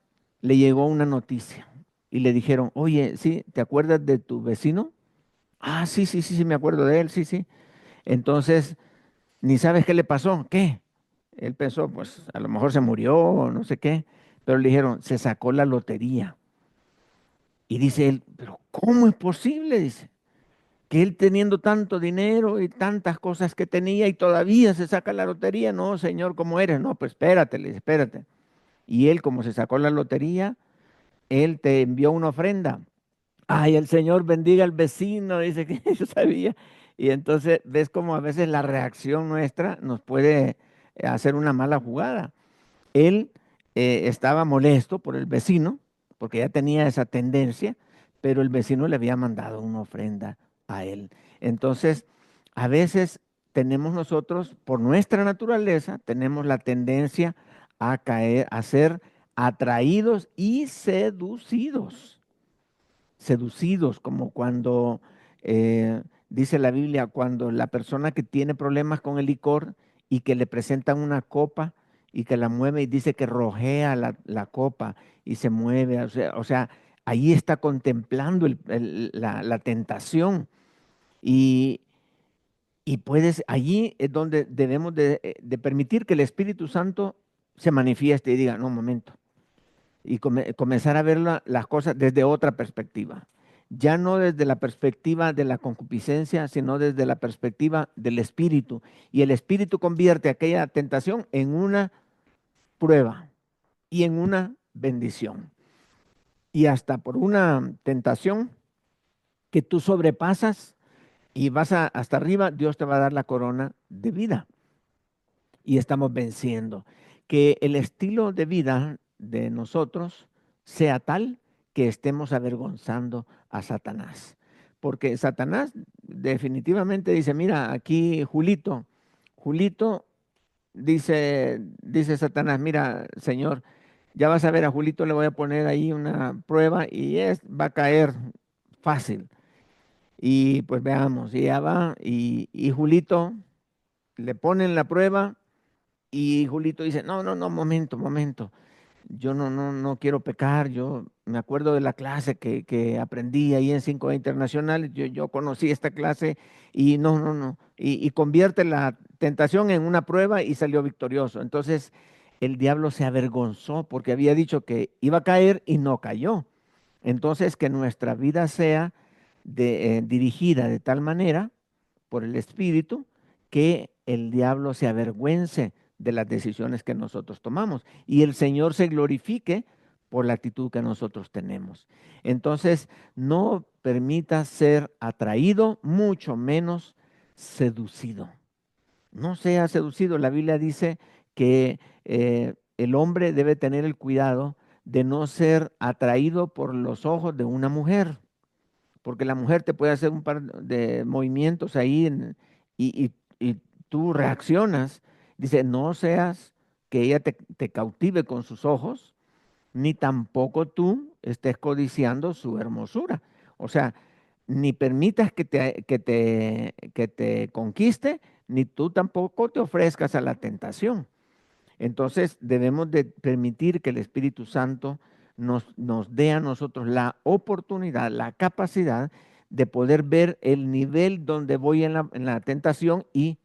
le llegó una noticia y le dijeron, oye, sí, ¿te acuerdas de tu vecino? Ah, sí, sí, sí, sí, me acuerdo de él, sí, sí. Entonces, ni sabes qué le pasó, ¿qué? Él pensó, pues a lo mejor se murió o no sé qué, pero le dijeron, se sacó la lotería. Y dice él, pero ¿cómo es posible? Dice, que él teniendo tanto dinero y tantas cosas que tenía y todavía se saca la lotería. No, señor, ¿cómo eres? No, pues espérate, le dice, espérate. Y él, como se sacó la lotería, él te envió una ofrenda. Ay, el Señor bendiga al vecino, dice que yo sabía. Y entonces ves como a veces la reacción nuestra nos puede hacer una mala jugada. Él estaba molesto por el vecino, porque ya tenía esa tendencia, pero el vecino le había mandado una ofrenda a él. Entonces, a veces tenemos nosotros, por nuestra naturaleza, tenemos la tendencia a caer, a ser atraídos y seducidos, como cuando dice la Biblia, cuando la persona que tiene problemas con el licor y que le presentan una copa y que la mueve y dice que rojea la copa y se mueve, o sea, ahí está contemplando la tentación y, y allí es donde debemos de permitir que el Espíritu Santo se manifieste y diga, no, un momento, y comenzar a ver las cosas desde otra perspectiva. Ya no desde la perspectiva de la concupiscencia, sino desde la perspectiva del espíritu. Y el espíritu convierte aquella tentación en una prueba y en una bendición. Y hasta por una tentación que tú sobrepasas y vas hasta arriba, Dios te va a dar la corona de vida. Y estamos venciendo. Que el estilo de vida de nosotros sea tal que estemos avergonzando a Satanás. Porque Satanás definitivamente dice, mira, aquí Julito dice Satanás, mira, Señor, ya vas a ver a Julito, le voy a poner ahí una prueba y va a caer fácil. Y pues veamos, y ya va, y Julito le ponen la prueba y Julito dice, no, no, no, momento, momento. yo no quiero pecar. Yo me acuerdo de la clase que aprendí ahí en 5 internacionales. Yo conocí esta clase y no. Y convierte la tentación en una prueba y salió victorioso. Entonces el diablo se avergonzó porque había dicho que iba a caer y no cayó. Entonces que nuestra vida sea dirigida de tal manera por el Espíritu que el diablo se avergüence de las decisiones que nosotros tomamos y el Señor se glorifique por la actitud que nosotros tenemos. Entonces, no permita ser atraído, mucho menos seducido. No sea seducido. La Biblia dice que el hombre debe tener el cuidado de no ser atraído por los ojos de una mujer, porque la mujer te puede hacer un par de movimientos ahí y tú reaccionas. Dice, no seas que ella te cautive con sus ojos, ni tampoco tú estés codiciando su hermosura. O sea, ni permitas que te conquiste, ni tú tampoco te ofrezcas a la tentación. Entonces debemos de permitir que el Espíritu Santo nos dé a nosotros la oportunidad, la capacidad de poder ver el nivel donde voy en la tentación y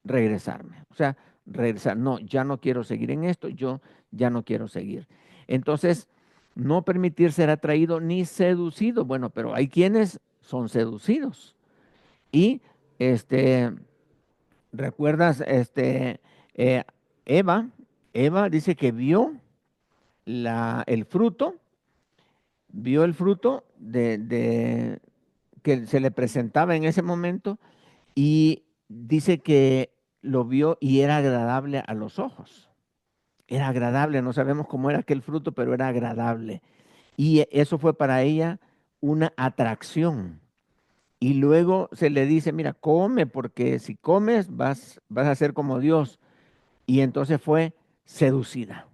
regresarme. O sea, regresar. No, ya no quiero seguir en esto, yo ya no quiero seguir. Entonces, no permitir ser atraído ni seducido. Bueno, pero hay quienes son seducidos. Y este, ¿recuerdas eh, Eva? Eva dice que el fruto, vio el fruto que se le presentaba en ese momento y dice que lo vio y era agradable a los ojos. Era agradable, no sabemos cómo era aquel fruto, pero era agradable. Y eso fue para ella una atracción. Y luego se le dice, mira, come, porque si comes vas a ser como Dios. Y entonces fue seducida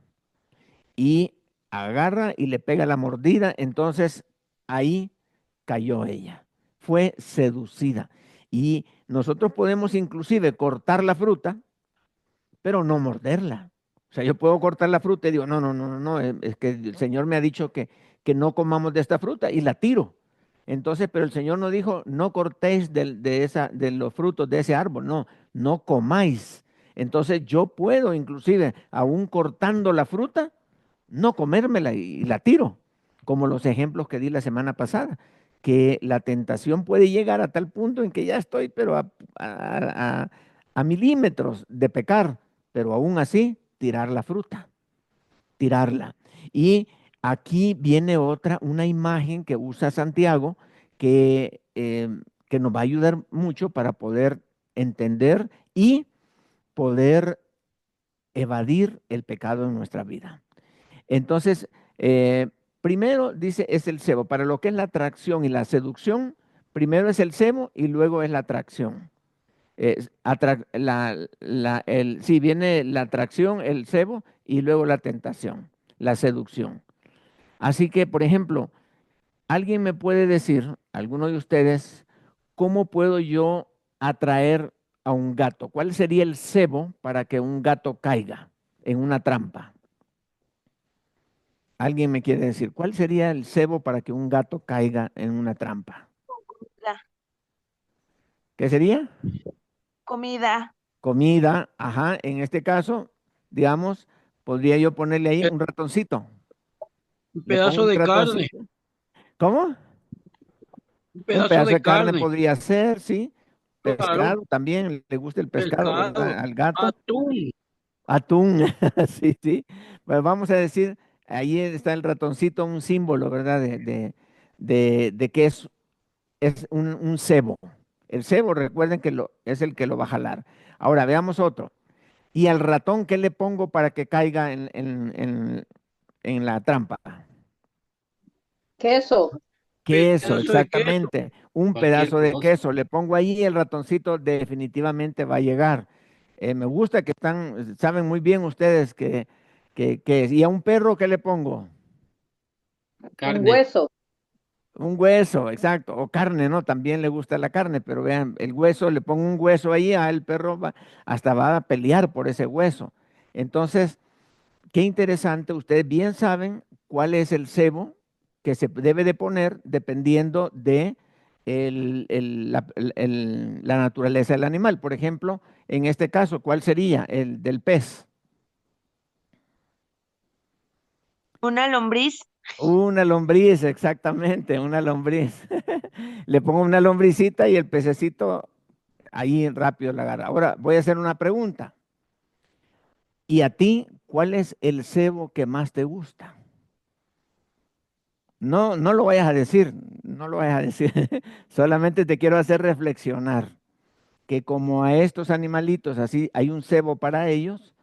y agarra y le pega la mordida, entonces ahí cayó ella, fue seducida. Y nosotros podemos inclusive cortar la fruta, pero no morderla. O sea, yo puedo cortar la fruta y digo, no, es que el Señor me ha dicho que no comamos de esta fruta y la tiro. Entonces, pero el Señor no dijo, no cortéis de los frutos de ese árbol, no comáis. Entonces yo puedo inclusive, aún cortando la fruta, no comérmela y la tiro, como los ejemplos que di la semana pasada, que la tentación puede llegar a tal punto en que ya estoy, pero a milímetros de pecar, pero aún así tirar la fruta, tirarla. Y aquí viene una imagen que usa Santiago que nos va a ayudar mucho para poder entender y poder evadir el pecado en nuestra vida. Entonces, primero dice es el cebo. Para lo que es la atracción y la seducción, primero es el cebo y luego es la atracción. Sí, viene la atracción, el cebo y luego la tentación, la seducción. Así que, por ejemplo, alguien me puede decir, alguno de ustedes, ¿cómo puedo yo atraer a un gato? ¿Cuál sería el cebo para que un gato caiga en una trampa? Alguien me quiere decir, ¿cuál sería el cebo para que un gato caiga en una trampa? La ¿Qué sería? comida, Comida, ajá. En este caso, digamos, podría yo ponerle ahí un ratoncito. Un Le pongo pedazo un de carne, ratoncito. ¿Cómo? un Un pedazo pedazo de de carne carne, podría ser, sí. claro, Pescado también, le gusta el pescado, ¿verdad? pescado, Al gato. atún, Atún, sí, sí. Pues vamos a decir, ahí está el ratoncito, un símbolo, ¿verdad? De que es un cebo. El cebo, recuerden que es el que lo va a jalar. Ahora, veamos otro. ¿Y al ratón qué le pongo para que caiga en la trampa? Queso. Queso, pedazo de queso, exactamente. Un cualquier pedazo de cosa. queso. Le pongo ahí y el ratoncito definitivamente va a llegar. Me gusta que saben muy bien ustedes ¿y a un perro qué le pongo? Un Carne, hueso. Un hueso, exacto, o carne, ¿no? También le gusta la carne, pero vean, el hueso, le pongo un hueso ahí, el perro hasta va a pelear por ese hueso. Entonces, qué interesante, ustedes bien saben cuál es el cebo que se debe de poner dependiendo de la naturaleza del animal. Por ejemplo, en este caso, ¿cuál sería el del pez? Una lombriz. Una lombriz, exactamente, una lombriz. Le pongo una lombricita y el pececito ahí rápido la agarra. Ahora voy a hacer una pregunta. ¿Y a ti cuál es el cebo que más te gusta? No, no lo vayas a decir, no lo vayas a decir. Solamente te quiero hacer reflexionar que como a estos animalitos así hay un cebo para ellos,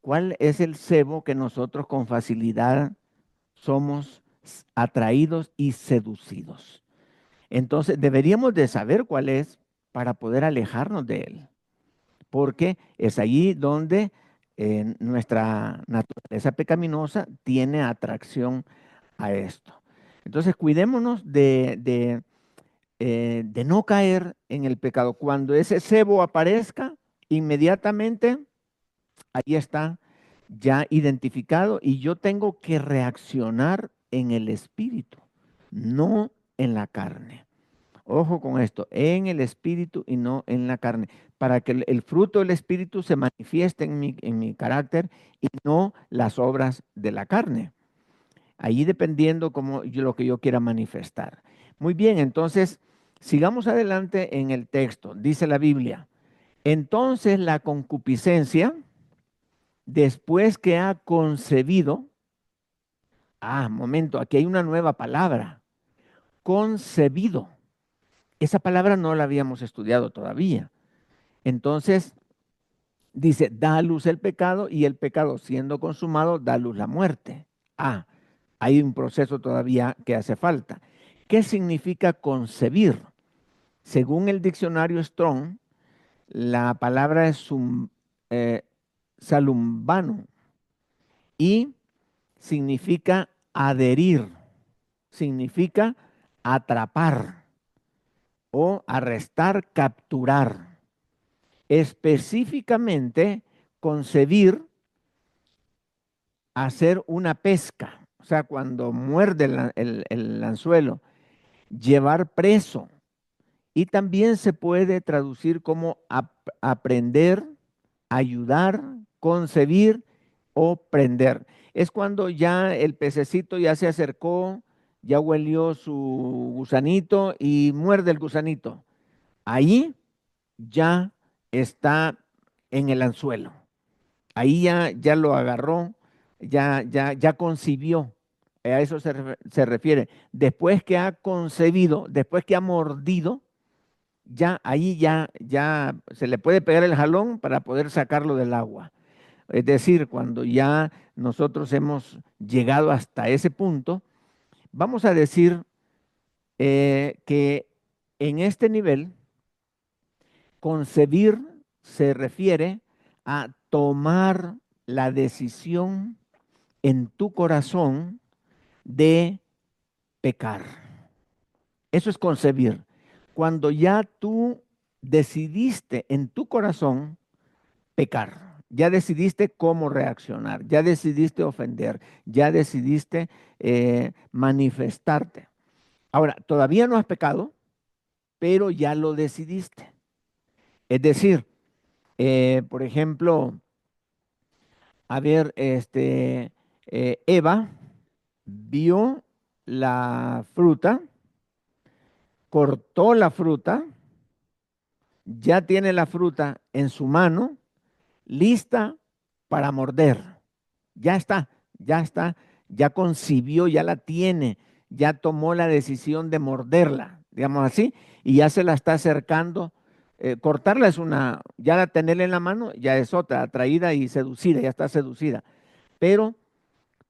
¿cuál es el cebo que nosotros con facilidad somos atraídos y seducidos? Entonces deberíamos de saber cuál es para poder alejarnos de él, porque es allí donde nuestra naturaleza pecaminosa tiene atracción a esto. Entonces cuidémonos de no caer en el pecado. Cuando ese cebo aparezca, inmediatamente ahí está ya identificado y yo tengo que reaccionar en el espíritu, no en la carne. Ojo con esto, en el espíritu y no en la carne, para que el fruto del espíritu se manifieste en mi carácter y no las obras de la carne. Ahí dependiendo lo que yo quiera manifestar. Muy bien, entonces sigamos adelante en el texto. Dice la Biblia, entonces la concupiscencia, después que ha concebido, momento, aquí hay una nueva palabra, concebido. Esa palabra no la habíamos estudiado todavía. Entonces, dice, da a luz el pecado y el pecado siendo consumado da a luz la muerte. Hay un proceso todavía que hace falta. ¿Qué significa concebir? Según el diccionario Strong, la palabra es salumbano y significa adherir, significa atrapar o arrestar, capturar. Específicamente, concebir, hacer una pesca, o sea, cuando muerde el anzuelo, llevar preso. Y también se puede traducir como aprender, ayudar, concebir o prender. Es cuando ya el pececito ya se acercó, ya huelió su gusanito y muerde el gusanito. Ahí ya está en el anzuelo. Ahí ya lo agarró, ya concibió. A eso se refiere. Después que ha concebido, después que ha mordido, ya ahí ya se le puede pegar el jalón para poder sacarlo del agua. Es decir, cuando ya nosotros hemos llegado hasta ese punto, vamos a decir que en este nivel, concebir se refiere a tomar la decisión en tu corazón de pecar. Eso es concebir. Cuando ya tú decidiste en tu corazón pecar, ya decidiste cómo reaccionar, ya decidiste ofender, ya decidiste manifestarte. Ahora, todavía no has pecado, pero ya lo decidiste. Es decir, por ejemplo, a ver, Eva vio la fruta, cortó la fruta, ya tiene la fruta en su mano, lista para morder. Ya está, ya concibió, ya la tiene, ya tomó la decisión de morderla, digamos así, y ya se la está acercando. Cortarla es ya tenerla en la mano, ya es otra, atraída y seducida, ya está seducida. Pero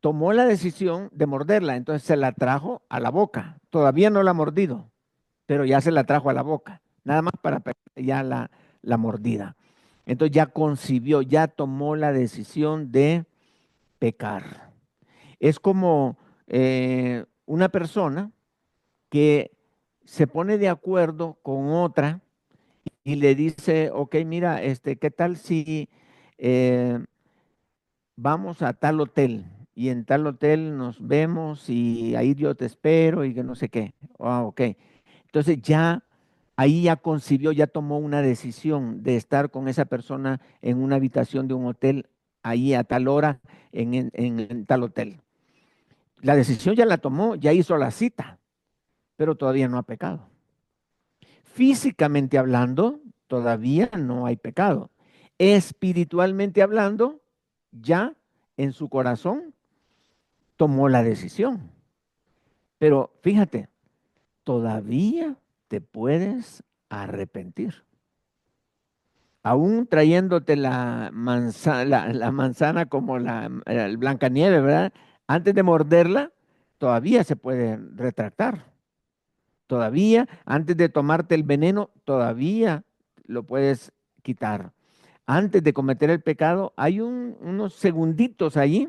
tomó la decisión de morderla, entonces se la trajo a la boca. Todavía no la ha mordido, pero ya se la trajo a la boca, nada más para ya la mordida. Entonces ya concibió, ya tomó la decisión de pecar. Es como una persona que se pone de acuerdo con otra y le dice, ok, mira, ¿qué tal si vamos a tal hotel y en tal hotel nos vemos y ahí yo te espero y que no sé qué. Ah, ok. Entonces ya ahí ya concibió, ya tomó una decisión de estar con esa persona en una habitación de un hotel ahí a tal hora en tal hotel. La decisión ya la tomó, ya hizo la cita, pero todavía no ha pecado. Físicamente hablando, todavía no hay pecado. Espiritualmente hablando, ya en su corazón tomó la decisión. Pero fíjate, todavía te puedes arrepentir. Aún trayéndote la manzana como el Blancanieves, ¿verdad? Antes de morderla, todavía se puede retractar. Todavía, antes de tomarte el veneno, todavía lo puedes quitar. Antes de cometer el pecado, hay unos segunditos allí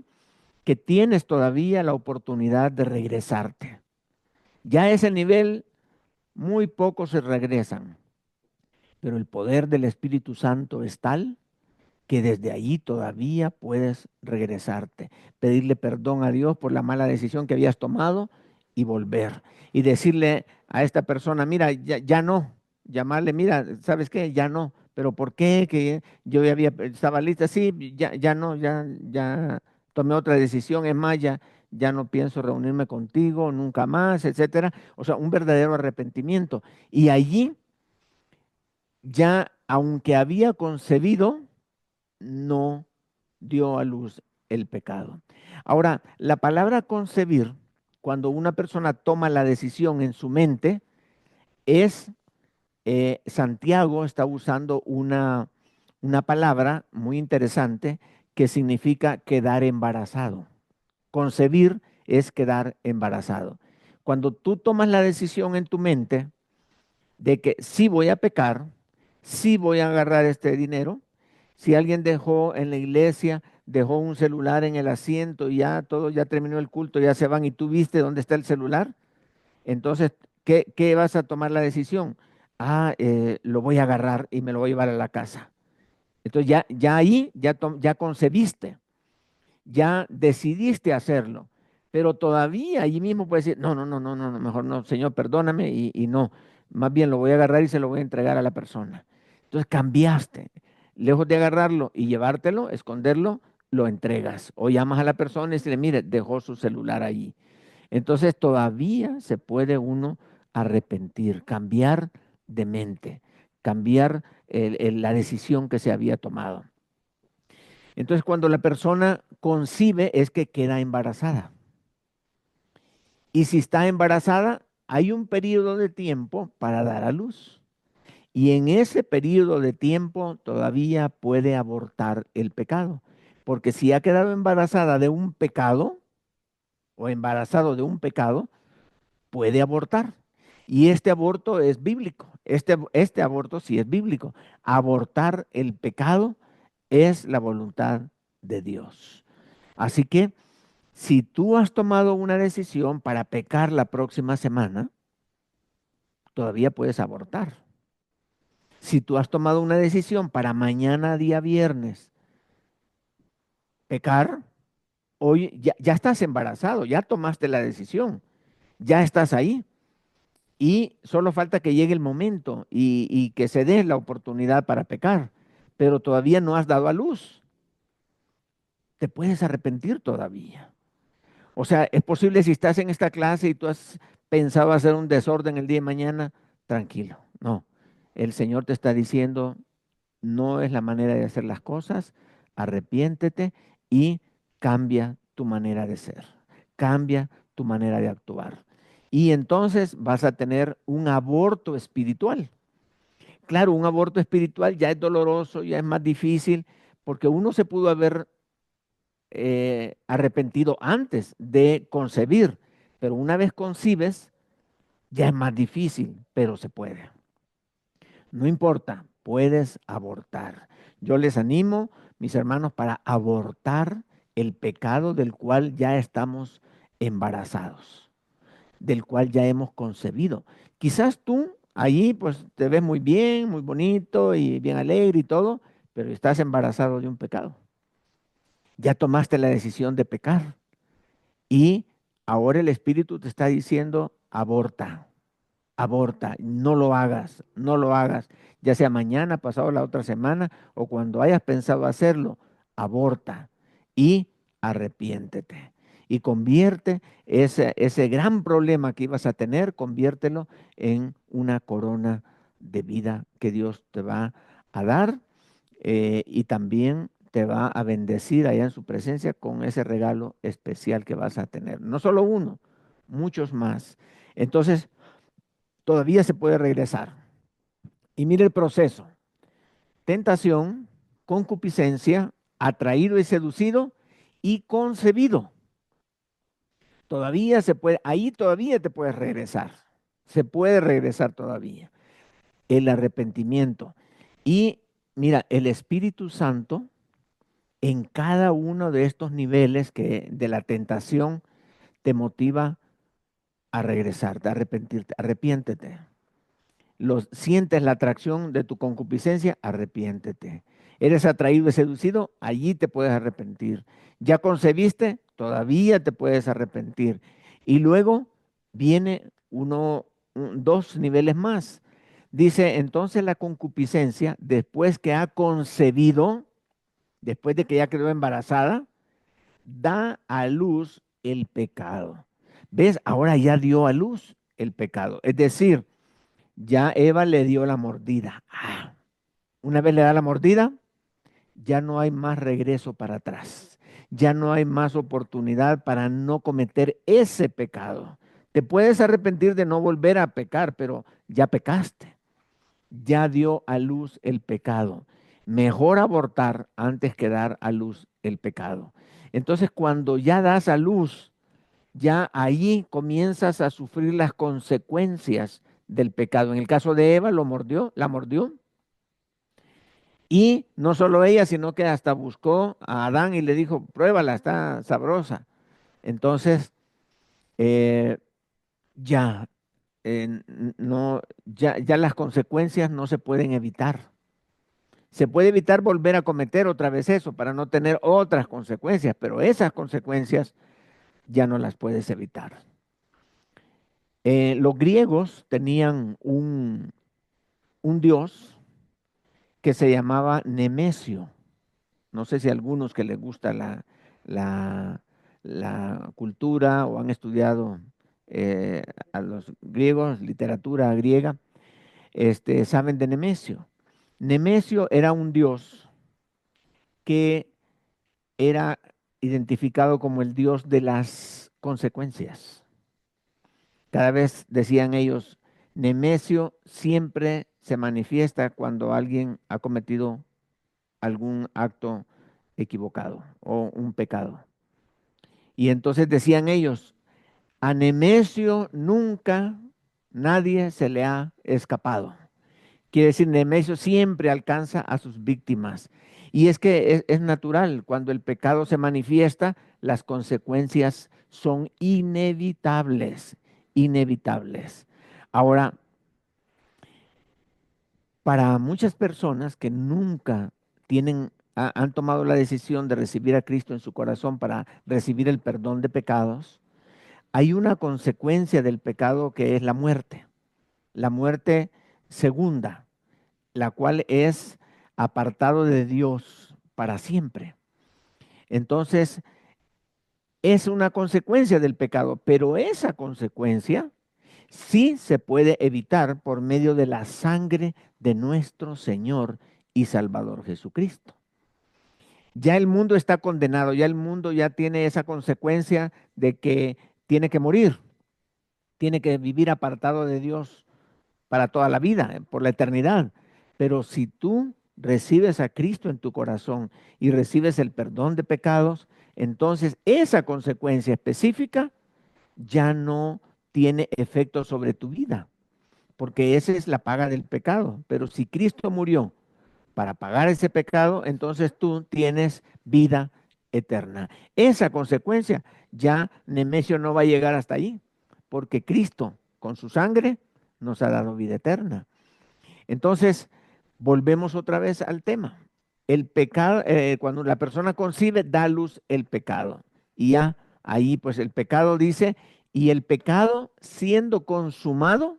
que tienes todavía la oportunidad de regresarte. Ya a ese nivel, muy pocos se regresan, pero el poder del Espíritu Santo es tal que desde allí todavía puedes regresarte, pedirle perdón a Dios por la mala decisión que habías tomado y volver. Y decirle a esta persona, mira, ya no, llamarle, mira, ¿sabes qué? Ya no. ¿Pero por qué? Que yo ya estaba lista, sí, ya no, ya tomé otra decisión, es más, ya no pienso reunirme contigo nunca más, etcétera. O sea, un verdadero arrepentimiento. Y allí ya, aunque había concebido, no dio a luz el pecado. Ahora, la palabra concebir, cuando una persona toma la decisión en su mente, es, Santiago está usando una palabra muy interesante que significa quedar embarazado. Concebir es quedar embarazado. Cuando tú tomas la decisión en tu mente de que sí voy a pecar, sí voy a agarrar este dinero. Si alguien dejó en la iglesia, dejó un celular en el asiento y ya todo, ya terminó el culto, ya se van y tú viste dónde está el celular, entonces, ¿qué vas a tomar la decisión? Lo voy a agarrar y me lo voy a llevar a la casa. Entonces ya ahí, ya concebiste, ya decidiste hacerlo, pero todavía allí mismo puedes decir, no, mejor no, Señor, perdóname y no, más bien lo voy a agarrar y se lo voy a entregar a la persona. Entonces cambiaste, lejos de agarrarlo y llevártelo, esconderlo, lo entregas o llamas a la persona y dices, mire, dejó su celular ahí. Entonces todavía se puede uno arrepentir, cambiar de mente, cambiar la decisión que se había tomado. Entonces, cuando la persona concibe es que queda embarazada. Y si está embarazada, hay un periodo de tiempo para dar a luz. Y en ese periodo de tiempo todavía puede abortar el pecado. Porque si ha quedado embarazada de un pecado o embarazado de un pecado, puede abortar. Y este aborto es bíblico. Este aborto sí es bíblico. Abortar el pecado es la voluntad de Dios. Así que si tú has tomado una decisión para pecar la próxima semana, todavía puedes abortar. Si tú has tomado una decisión para mañana, día viernes, pecar, hoy ya estás embarazado, ya tomaste la decisión, ya estás ahí. Y solo falta que llegue el momento y que se dé la oportunidad para pecar, pero todavía no has dado a luz. Te puedes arrepentir todavía. O sea, es posible si estás en esta clase y tú has pensado hacer un desorden el día de mañana, tranquilo. No, el Señor te está diciendo, no es la manera de hacer las cosas, arrepiéntete y cambia tu manera de ser, cambia tu manera de actuar. Y entonces vas a tener un aborto espiritual. Claro, un aborto espiritual ya es doloroso, ya es más difícil, porque uno se pudo haber arrepentido antes de concebir, pero una vez concibes, ya es más difícil, pero se puede. No importa, puedes abortar. Yo les animo, mis hermanos, para abortar el pecado del cual ya estamos embarazados, del cual ya hemos concebido. Quizás tú allí pues te ves muy bien, muy bonito y bien alegre y todo, pero estás embarazado de un pecado. Ya tomaste la decisión de pecar y ahora el Espíritu te está diciendo, aborta, aborta, no lo hagas, no lo hagas, ya sea mañana, pasado la otra semana o cuando hayas pensado hacerlo, aborta y arrepiéntete. Y convierte ese gran problema que ibas a tener, conviértelo en una corona de vida que Dios te va a dar, y también te va a bendecir allá en su presencia con ese regalo especial que vas a tener. No solo uno, muchos más. Entonces, todavía se puede regresar. Y mire el proceso. Tentación, concupiscencia, atraído y seducido y concebido. Todavía se puede, ahí todavía te puedes regresar. Se puede regresar todavía. El arrepentimiento. Y mira, el Espíritu Santo en cada uno de estos niveles de la tentación te motiva a regresarte, a arrepentirte. Arrepiéntete. Sientes la atracción de tu concupiscencia, arrepiéntete. Eres atraído y seducido, allí te puedes arrepentir. Ya concebiste, todavía te puedes arrepentir. Y luego viene dos niveles más. Dice, entonces la concupiscencia, después que ha concebido, después de que ya quedó embarazada, da a luz el pecado. ¿Ves? Ahora ya dio a luz el pecado. Es decir, ya Eva le dio la mordida. Una vez le da la mordida, ya no hay más regreso para atrás. Ya no hay más oportunidad para no cometer ese pecado. Te puedes arrepentir de no volver a pecar, pero ya pecaste. Ya dio a luz el pecado. Mejor abortar antes que dar a luz el pecado. Entonces, cuando ya das a luz, ya ahí comienzas a sufrir las consecuencias del pecado. En el caso de Eva, la mordió. Y no solo ella, sino que hasta buscó a Adán y le dijo, pruébala, está sabrosa. Entonces, eh, ya, no, ya las consecuencias no se pueden evitar. Se puede evitar volver a cometer otra vez eso para no tener otras consecuencias, pero esas consecuencias ya no las puedes evitar. Los griegos tenían un dios que se llamaba Nemesio. No sé si a algunos que les gusta la, la cultura o han estudiado a los griegos, literatura griega, saben de Nemesio. Nemesio era un dios que era identificado como el dios de las consecuencias. Cada vez decían ellos, Nemesio siempre se manifiesta cuando alguien ha cometido algún acto equivocado o un pecado. Y entonces decían ellos, a Nemesio nunca nadie se le ha escapado. Quiere decir, Nemesio siempre alcanza a sus víctimas. Y es que es natural, cuando el pecado se manifiesta, las consecuencias son inevitables, inevitables. Ahora, para muchas personas que nunca han tomado la decisión de recibir a Cristo en su corazón para recibir el perdón de pecados, hay una consecuencia del pecado que es la muerte segunda, la cual es apartado de Dios para siempre. Entonces, es una consecuencia del pecado, pero esa consecuencia sí se puede evitar por medio de la sangre de nuestro Señor y Salvador Jesucristo. Ya el mundo está condenado, ya el mundo ya tiene esa consecuencia de que tiene que morir, tiene que vivir apartado de Dios para toda la vida, por la eternidad. Pero si tú recibes a Cristo en tu corazón y recibes el perdón de pecados, entonces esa consecuencia específica ya no tiene efecto sobre tu vida, porque esa es la paga del pecado. Pero si Cristo murió para pagar ese pecado, entonces tú tienes vida eterna. Esa consecuencia ya Nemesio no va a llegar hasta allí, porque Cristo con su sangre nos ha dado vida eterna. Entonces, volvemos otra vez al tema. el pecado, cuando la persona concibe, da a luz el pecado. Y ya ahí pues el pecado dice, y el pecado siendo consumado,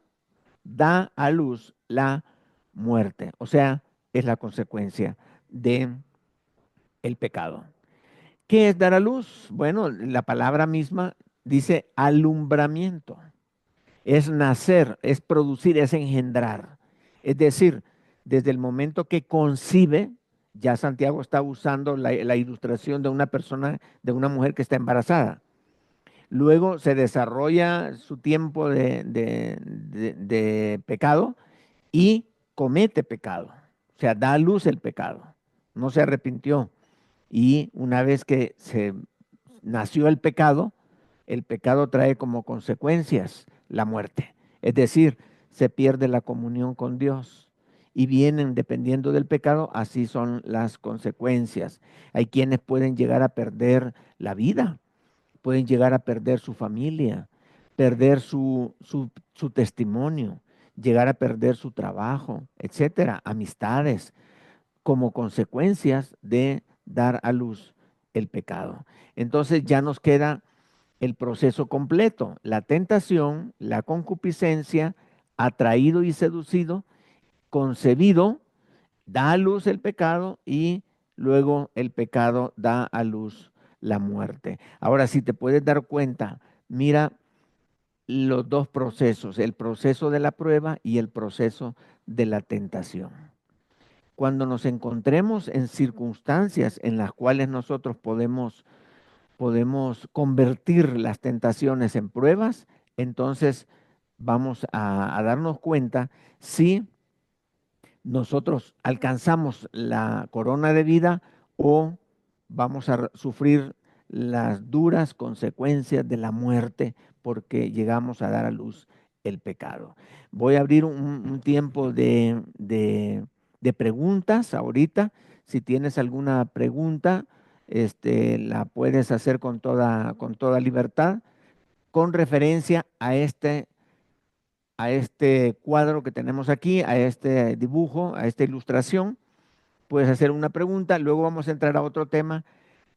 da a luz la muerte. O sea, es la consecuencia de el pecado. ¿Qué es dar a luz? Bueno, la palabra misma dice alumbramiento. Es nacer, es producir, es engendrar. Es decir, desde el momento que concibe, ya Santiago está usando la ilustración de una persona, de una mujer que está embarazada. Luego se desarrolla su tiempo de pecado y comete pecado. O sea, da a luz el pecado. No se arrepintió. Y una vez que se nació el pecado trae como consecuencias la muerte. Es decir, se pierde la comunión con Dios. Y vienen, dependiendo del pecado, así son las consecuencias. Hay quienes pueden llegar a perder la vida, pueden llegar a perder su familia, perder su testimonio, llegar a perder su trabajo, etcétera, amistades, como consecuencias de dar a luz el pecado. Entonces ya nos queda el proceso completo: la tentación, la concupiscencia, atraído y seducido, concebido, da a luz el pecado y luego el pecado da a luz la muerte. Ahora, si te puedes dar cuenta, mira los dos procesos, el proceso de la prueba y el proceso de la tentación. Cuando nos encontremos en circunstancias en las cuales nosotros podemos convertir las tentaciones en pruebas, entonces vamos a darnos cuenta si nosotros alcanzamos la corona de vida o vamos a sufrir las duras consecuencias de la muerte porque llegamos a dar a luz el pecado. Voy a abrir un tiempo de preguntas ahorita. Si tienes alguna pregunta, la puedes hacer con toda libertad, con referencia a este cuadro que tenemos aquí, a este dibujo, a esta ilustración. Puedes hacer una pregunta, luego vamos a entrar a otro tema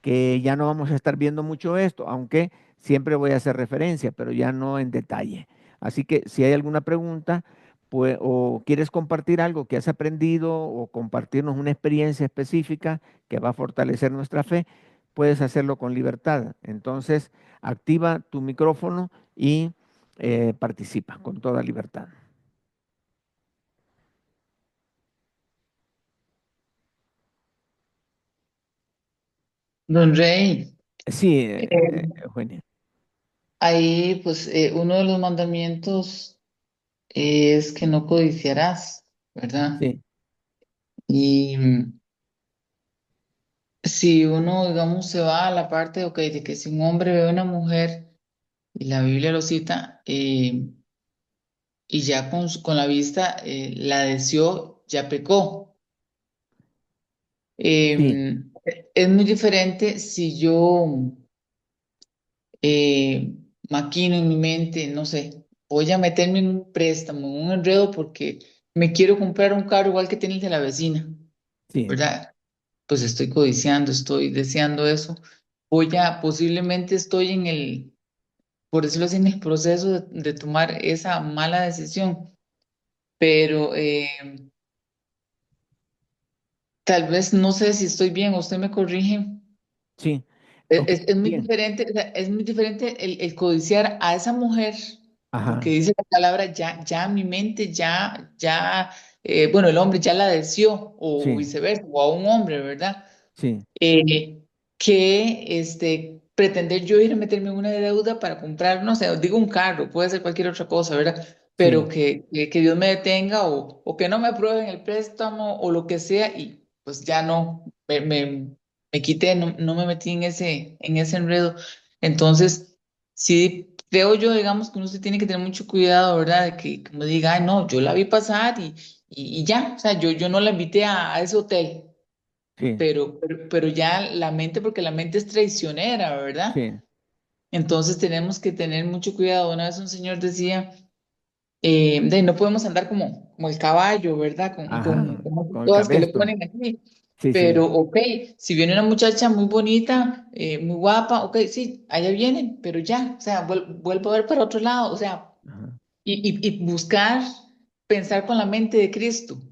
que ya no vamos a estar viendo mucho esto, aunque siempre voy a hacer referencia, pero ya no en detalle. Así que si hay alguna pregunta, pues, o quieres compartir algo que has aprendido o compartirnos una experiencia específica que va a fortalecer nuestra fe, puedes hacerlo con libertad. Entonces, activa tu micrófono y participa con toda libertad. Don Rey, Sí, eh, Eugenia. ahí pues uno de los mandamientos es que no codiciarás, ¿verdad? Sí, Y si uno, digamos, se va a la parte, ok, de que si un hombre ve a una mujer, y la Biblia lo cita, y ya con la vista la deseó, ya pecó. sí, Es muy diferente si yo eh, maquino en mi mente, no sé, voy a meterme en un préstamo, en un enredo porque me quiero comprar un carro igual que tiene el de la vecina, sí, ¿verdad? Pues estoy codiciando, estoy deseando eso. Posiblemente estoy por decirlo así, en el proceso de tomar esa mala decisión, pero tal vez no sé si estoy bien, usted me corrige. sí. Ok, Es muy bien. diferente, o sea, es muy diferente el codiciar a esa mujer, porque Ajá, dice la palabra, ya mi mente, bueno, el hombre ya la deseó, o sí, viceversa, o a un hombre, ¿verdad? sí, eh, que pretender yo ir a meterme en una deuda para comprar, no sé, digo un carro, puede ser cualquier otra cosa, ¿verdad? Pero sí, que Dios me detenga o que no me aprueben el préstamo o lo que sea y pues ya no, me quité, no me metí en ese enredo. Entonces, sí, creo yo, digamos que uno se tiene que tener mucho cuidado, ¿verdad? De que como diga, ay, no, yo la vi pasar y ya, o sea, yo no la invité a ese hotel, sí, pero ya la mente, porque la mente es traicionera, ¿verdad? sí. Entonces tenemos que tener mucho cuidado. Una vez un señor decía, no podemos andar como el caballo, ¿verdad? Ajá, Como con el todas que le cabestro. ponen aquí. Sí, sí. Pero, ok, si viene una muchacha muy bonita, muy guapa, ok, sí, allá vienen, pero ya, o sea, vuelvo a ver para otro lado, o sea, Ajá. y buscar, pensar con la mente de Cristo, Ujú.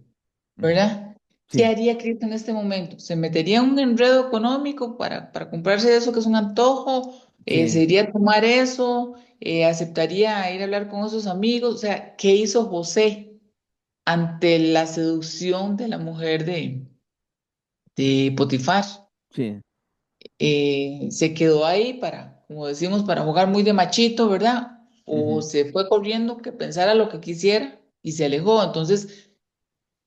¿verdad? ¿Qué Sí, haría Cristo en este momento? ¿Se metería en un enredo económico para comprarse eso que es un antojo? ¿Se sí, iría a tomar eso? ¿Aceptaría ir a hablar con esos amigos? O sea, ¿qué hizo José ante la seducción de la mujer de Potifar? sí. Se quedó ahí para, como decimos, para jugar muy de machito, ¿verdad? O Ujú. se fue corriendo que pensara lo que quisiera y se alejó. Entonces,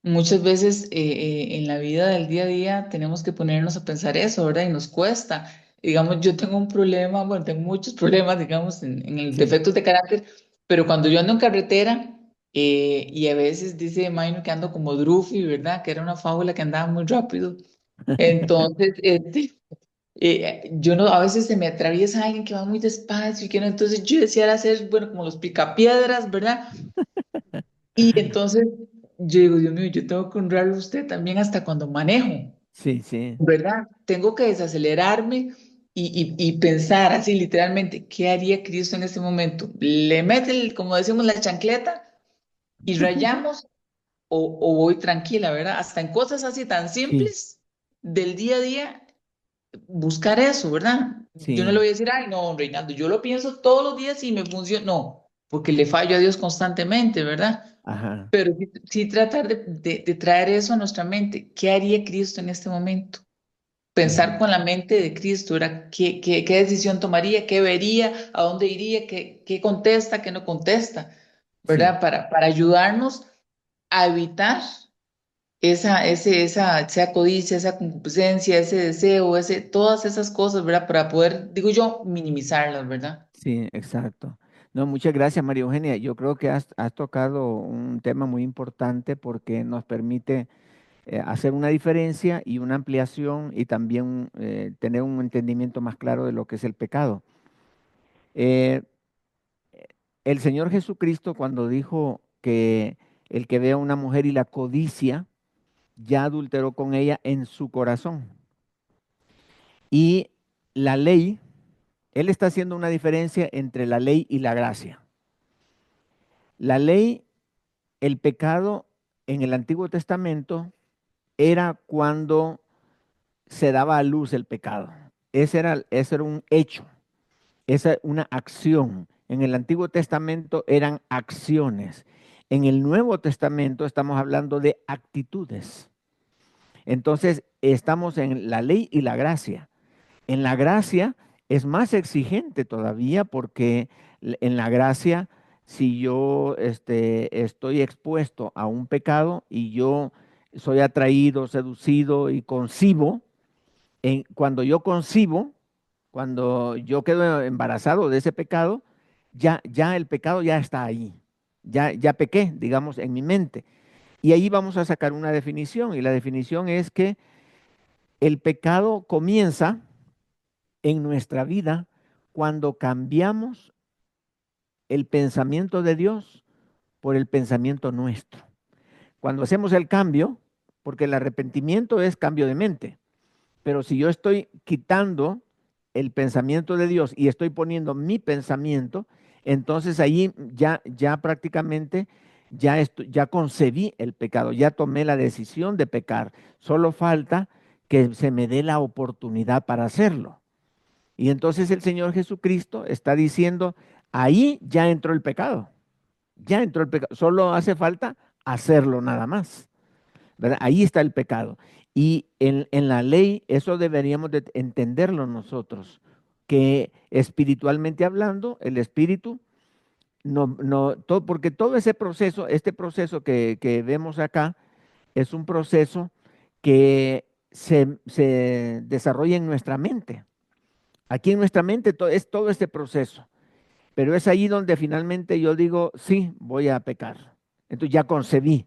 muchas veces en la vida del día a día tenemos que ponernos a pensar eso, ¿verdad? Y nos cuesta. Digamos, yo tengo un problema, bueno, tengo muchos problemas, digamos, en el Sí. defectos de carácter, pero cuando yo ando en carretera y a veces dice Maino que ando como Druffy, ¿verdad? Que era una fábula que andaba muy rápido. Entonces, yo no, a veces se me atraviesa alguien que va muy despacio y que no, entonces yo deseara hacer, bueno, como los picapiedras, ¿verdad? Y entonces yo digo, Dios mío, yo tengo que honrarlo a usted también hasta cuando manejo, Sí, sí, ¿verdad? Tengo que desacelerarme y pensar así literalmente, ¿qué haría Cristo en este momento? ¿Le mete, como decimos, la chancleta y rayamos o voy tranquila, ¿verdad? Hasta en cosas así tan sí, simples del día a día buscar eso, ¿verdad? Yo no le sí. voy a decir, ay, no, Reinaldo, yo lo pienso todos los días y me funciona. No, porque le fallo a Dios constantemente, ¿verdad? Ajá. Pero sí tratar de traer eso a nuestra mente. ¿Qué haría Cristo en este momento? Pensar Ujú. con la mente de Cristo, ¿verdad? ¿Qué decisión tomaría? ¿Qué vería? ¿A dónde iría? ¿Qué contesta? ¿Qué no contesta? Sí, ¿Verdad? Para ayudarnos a evitar esa codicia, esa concupiscencia, ese deseo, todas esas cosas, ¿verdad? Para poder, digo yo, minimizarlas, ¿verdad? sí, exacto. No, muchas gracias, María Eugenia. Yo creo que has tocado un tema muy importante porque nos permite hacer una diferencia y una ampliación y también tener un entendimiento más claro de lo que es el pecado. Eh, el Señor Jesucristo cuando dijo que el que vea a una mujer y la codicia, ya adulteró con ella en su corazón. Y la ley, Él está haciendo una diferencia entre la ley y la gracia. La ley, el pecado en el Antiguo Testamento era cuando se daba a luz el pecado. Ese era un hecho, esa es una acción. En el Antiguo Testamento eran acciones. En el Nuevo Testamento estamos hablando de actitudes. Entonces, estamos en la ley y la gracia. En la gracia es más exigente todavía porque en la gracia, si yo estoy expuesto a un pecado y yo soy atraído, seducido y concibo, cuando yo concibo, cuando yo quedo embarazado de ese pecado, ya el pecado ya está ahí. Ya pequé, digamos, en mi mente. Y ahí vamos a sacar una definición y la definición es que el pecado comienza en nuestra vida cuando cambiamos el pensamiento de Dios por el pensamiento nuestro. Cuando hacemos el cambio, porque el arrepentimiento es cambio de mente, pero si yo estoy quitando el pensamiento de Dios y estoy poniendo mi pensamiento, entonces ahí ya prácticamente ya concebí el pecado, ya tomé la decisión de pecar. Solo falta que se me dé la oportunidad para hacerlo. Y entonces el Señor Jesucristo está diciendo, ahí ya entró el pecado, ya entró el pecado, solo hace falta hacerlo nada más, ¿verdad? Ahí está el pecado. Y en la ley eso deberíamos de entenderlo nosotros, que espiritualmente hablando, el espíritu, porque todo ese proceso, este proceso que vemos acá, es un proceso que se desarrolla en nuestra mente. Aquí en nuestra mente es todo este proceso, pero es ahí donde finalmente yo digo, sí, voy a pecar. Entonces ya concebí,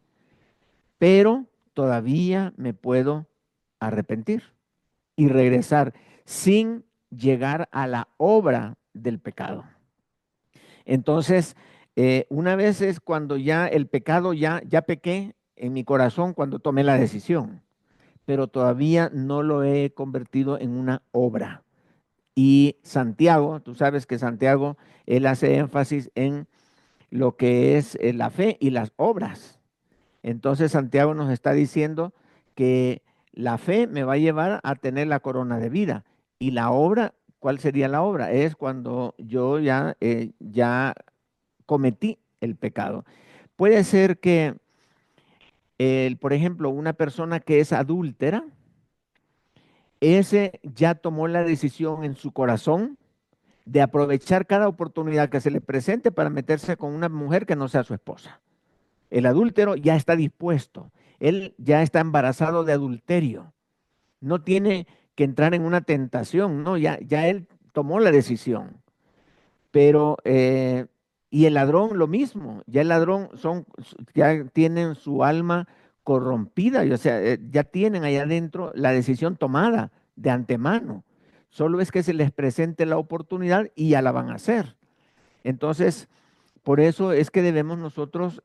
pero todavía me puedo arrepentir y regresar sin llegar a la obra del pecado. Entonces, una vez es cuando ya el pecado, ya pequé en mi corazón cuando tomé la decisión. pero todavía no lo he convertido en una obra. Y Santiago, tú sabes que Santiago, él hace énfasis en lo que es la fe y las obras. Entonces Santiago nos está diciendo que la fe me va a llevar a tener la corona de vida. Y la obra, ¿cuál sería la obra? Es cuando yo ya cometí el pecado. Puede ser que, por ejemplo, una persona que es adúltera, ese ya tomó la decisión en su corazón de aprovechar cada oportunidad que se le presente para meterse con una mujer que no sea su esposa. El adúltero ya está dispuesto, él ya está embarazado de adulterio, no tiene que entrar en una tentación, no, ya él tomó la decisión. Pero, y el ladrón lo mismo, ya el ladrón ya tienen su alma corrompida, o sea, ya tienen allá adentro la decisión tomada de antemano. Solo es que se les presente la oportunidad y ya la van a hacer. Entonces, por eso es que debemos nosotros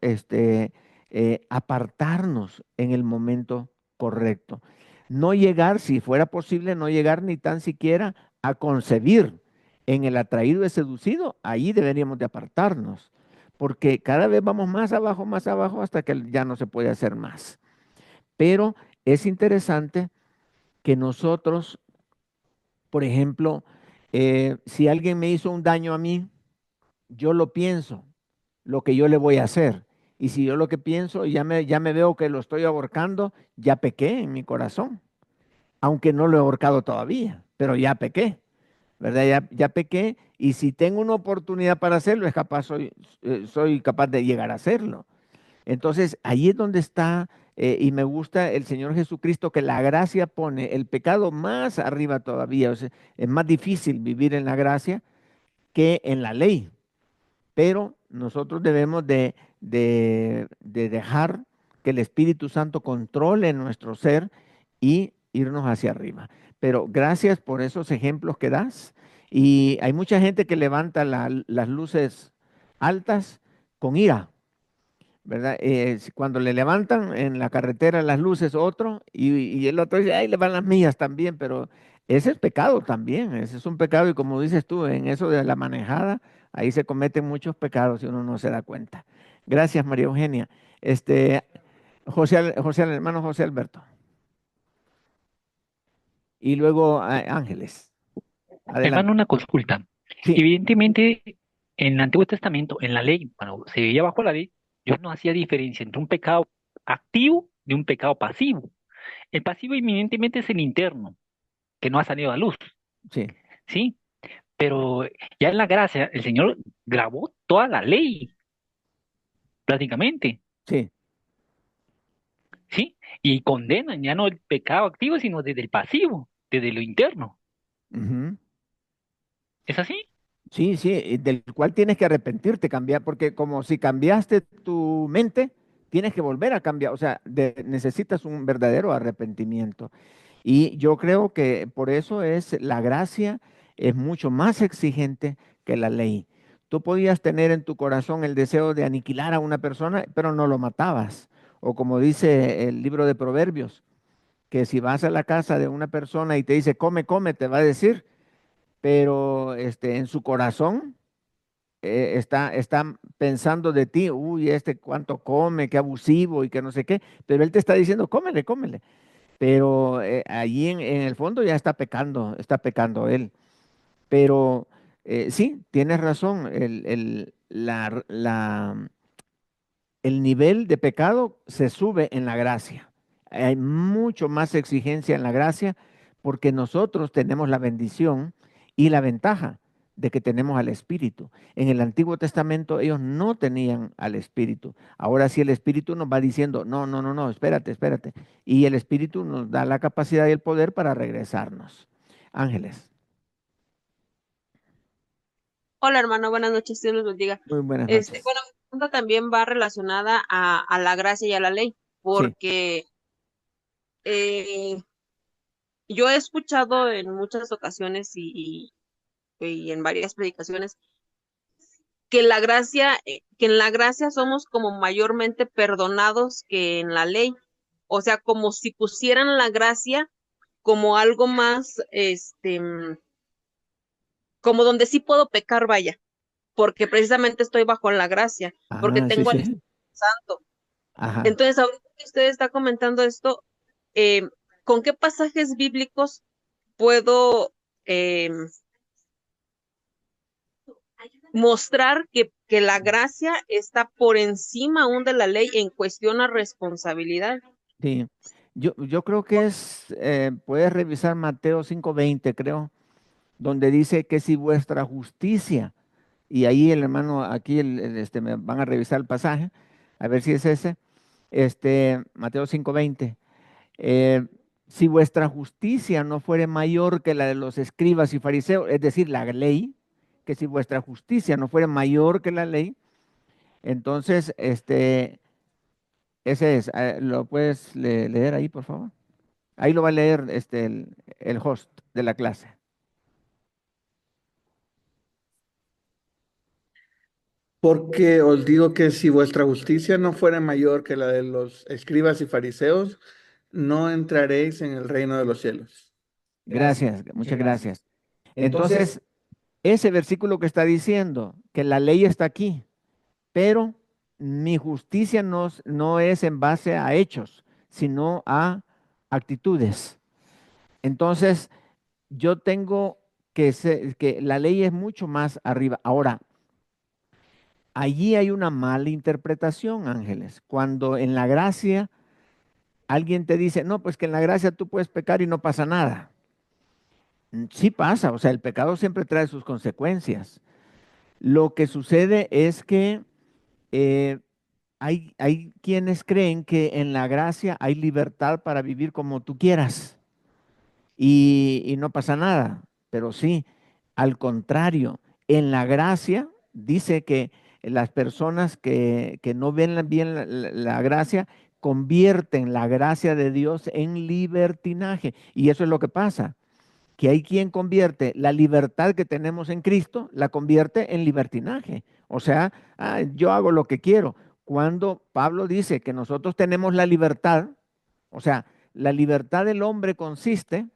apartarnos en el momento correcto. No llegar, si fuera posible, no llegar ni tan siquiera a concebir en el atraído y seducido, ahí deberíamos de apartarnos, porque cada vez vamos más abajo, hasta que ya no se puede hacer más. Pero es interesante que nosotros, por ejemplo, si alguien me hizo un daño a mí, yo lo pienso, lo que yo le voy a hacer. Y si yo lo que pienso, ya me veo que lo estoy ahorcando, ya pequé en mi corazón, aunque no lo he ahorcado todavía, pero ya pequé, ¿verdad? Ya pequé, y si tengo una oportunidad para hacerlo, soy capaz de llegar a hacerlo. Entonces, ahí es donde está, y me gusta el Señor Jesucristo, que la gracia pone el pecado más arriba todavía. O sea, es más difícil vivir en la gracia que en la ley, pero nosotros debemos de dejar que el Espíritu Santo controle nuestro ser y irnos hacia arriba. Pero gracias por esos ejemplos que das. Y hay mucha gente que levanta las luces altas con ira, ¿verdad? Cuando le levantan en la carretera las luces otro y el otro dice, ay, le van las mías también, pero ese es pecado también, ese es un pecado y como dices tú, en eso de la manejada, ahí se cometen muchos pecados y uno no se da cuenta. Gracias, María Eugenia. Este, el hermano José Alberto. Y luego Ángeles. Hermano, Adelante. una consulta. Sí, Evidentemente, en el Antiguo Testamento, en la ley, cuando se vivía bajo la ley, Dios no hacía diferencia entre un pecado activo de un pecado pasivo. El pasivo evidentemente es el interno, que no ha salido a luz, sí, ¿sí? Pero ya en la gracia, el Señor grabó toda la ley, prácticamente, sí. ¿sí? Y condenan ya no el pecado activo, sino desde el pasivo, desde lo interno. Ujú. ¿Es así? Sí, sí, del cual tienes que arrepentirte, cambiar, porque como si cambiaste tu mente, tienes que volver a cambiar, o sea, necesitas un verdadero arrepentimiento. Y yo creo que por eso es la gracia es mucho más exigente que la ley. Tú podías tener en tu corazón el deseo de aniquilar a una persona, pero no lo matabas. O como dice el libro de Proverbios, que si vas a la casa de una persona y te dice, come, come, te va a decir, pero en su corazón está pensando de ti, uy, este cuánto come, qué abusivo y que no sé qué, pero él te está diciendo, cómele, cómele. Pero allí en el fondo ya está pecando él. Pero sí, tienes razón, el nivel de pecado se sube en la gracia. Hay mucho más exigencia en la gracia porque nosotros tenemos la bendición y la ventaja de que tenemos al Espíritu. En el Antiguo Testamento ellos no tenían al Espíritu. Ahora sí el Espíritu nos va diciendo, no, no, no, no, espérate, espérate. Y el Espíritu nos da la capacidad y el poder para regresarnos. Ángeles, Hola, hermano, buenas noches, Dios los bendiga. muy buenas noches. Bueno, mi pregunta también va relacionada a la gracia y a la ley, Sí, porque eh, yo he escuchado en muchas ocasiones y en varias predicaciones que en la gracia somos como mayormente perdonados que en la ley, O sea, como si pusieran la gracia como algo más, como donde sí puedo pecar, vaya, porque precisamente estoy bajo la gracia, porque Ah, sí, tengo al sí. Espíritu Santo. Ajá. Entonces, ahorita que usted está comentando esto, eh, ¿con qué pasajes bíblicos puedo eh, mostrar que la gracia está por encima aún de la ley en cuestión a responsabilidad? Sí. Yo creo que puedes revisar Mateo 5:20, creo, donde dice que si vuestra justicia, y ahí el hermano, aquí me van a revisar el pasaje, a ver si es ese, Mateo 5:20, eh, si vuestra justicia no fuere mayor que la de los escribas y fariseos, es decir, la ley, que si vuestra justicia no fuera mayor que la ley, entonces, ese es, ¿lo puedes leer ahí, por favor? Ahí lo va a leer el host de la clase. Porque os digo que si vuestra justicia no fuera mayor que la de los escribas y fariseos, no entraréis en el reino de los cielos. Gracias, muchas gracias. Entonces, ese versículo que está diciendo que la ley está aquí, pero mi justicia no es en base a hechos, sino a actitudes. Entonces, yo tengo que la ley es mucho más arriba. Ahora, allí hay una mala interpretación, Ángeles, cuando en la gracia alguien te dice, no, pues que en la gracia tú puedes pecar y no pasa nada. Sí pasa, o sea, el pecado siempre trae sus consecuencias. Lo que sucede es que eh, hay quienes creen que en la gracia hay libertad para vivir como tú quieras y no pasa nada. Pero sí, al contrario, en la gracia dice que las personas que no ven bien la gracia convierten la gracia de Dios en libertinaje. Y eso es lo que pasa, que hay quien convierte la libertad que tenemos en Cristo, la convierte en libertinaje. O sea, yo hago lo que quiero. Cuando Pablo dice que nosotros tenemos la libertad, o sea, la libertad del hombre consiste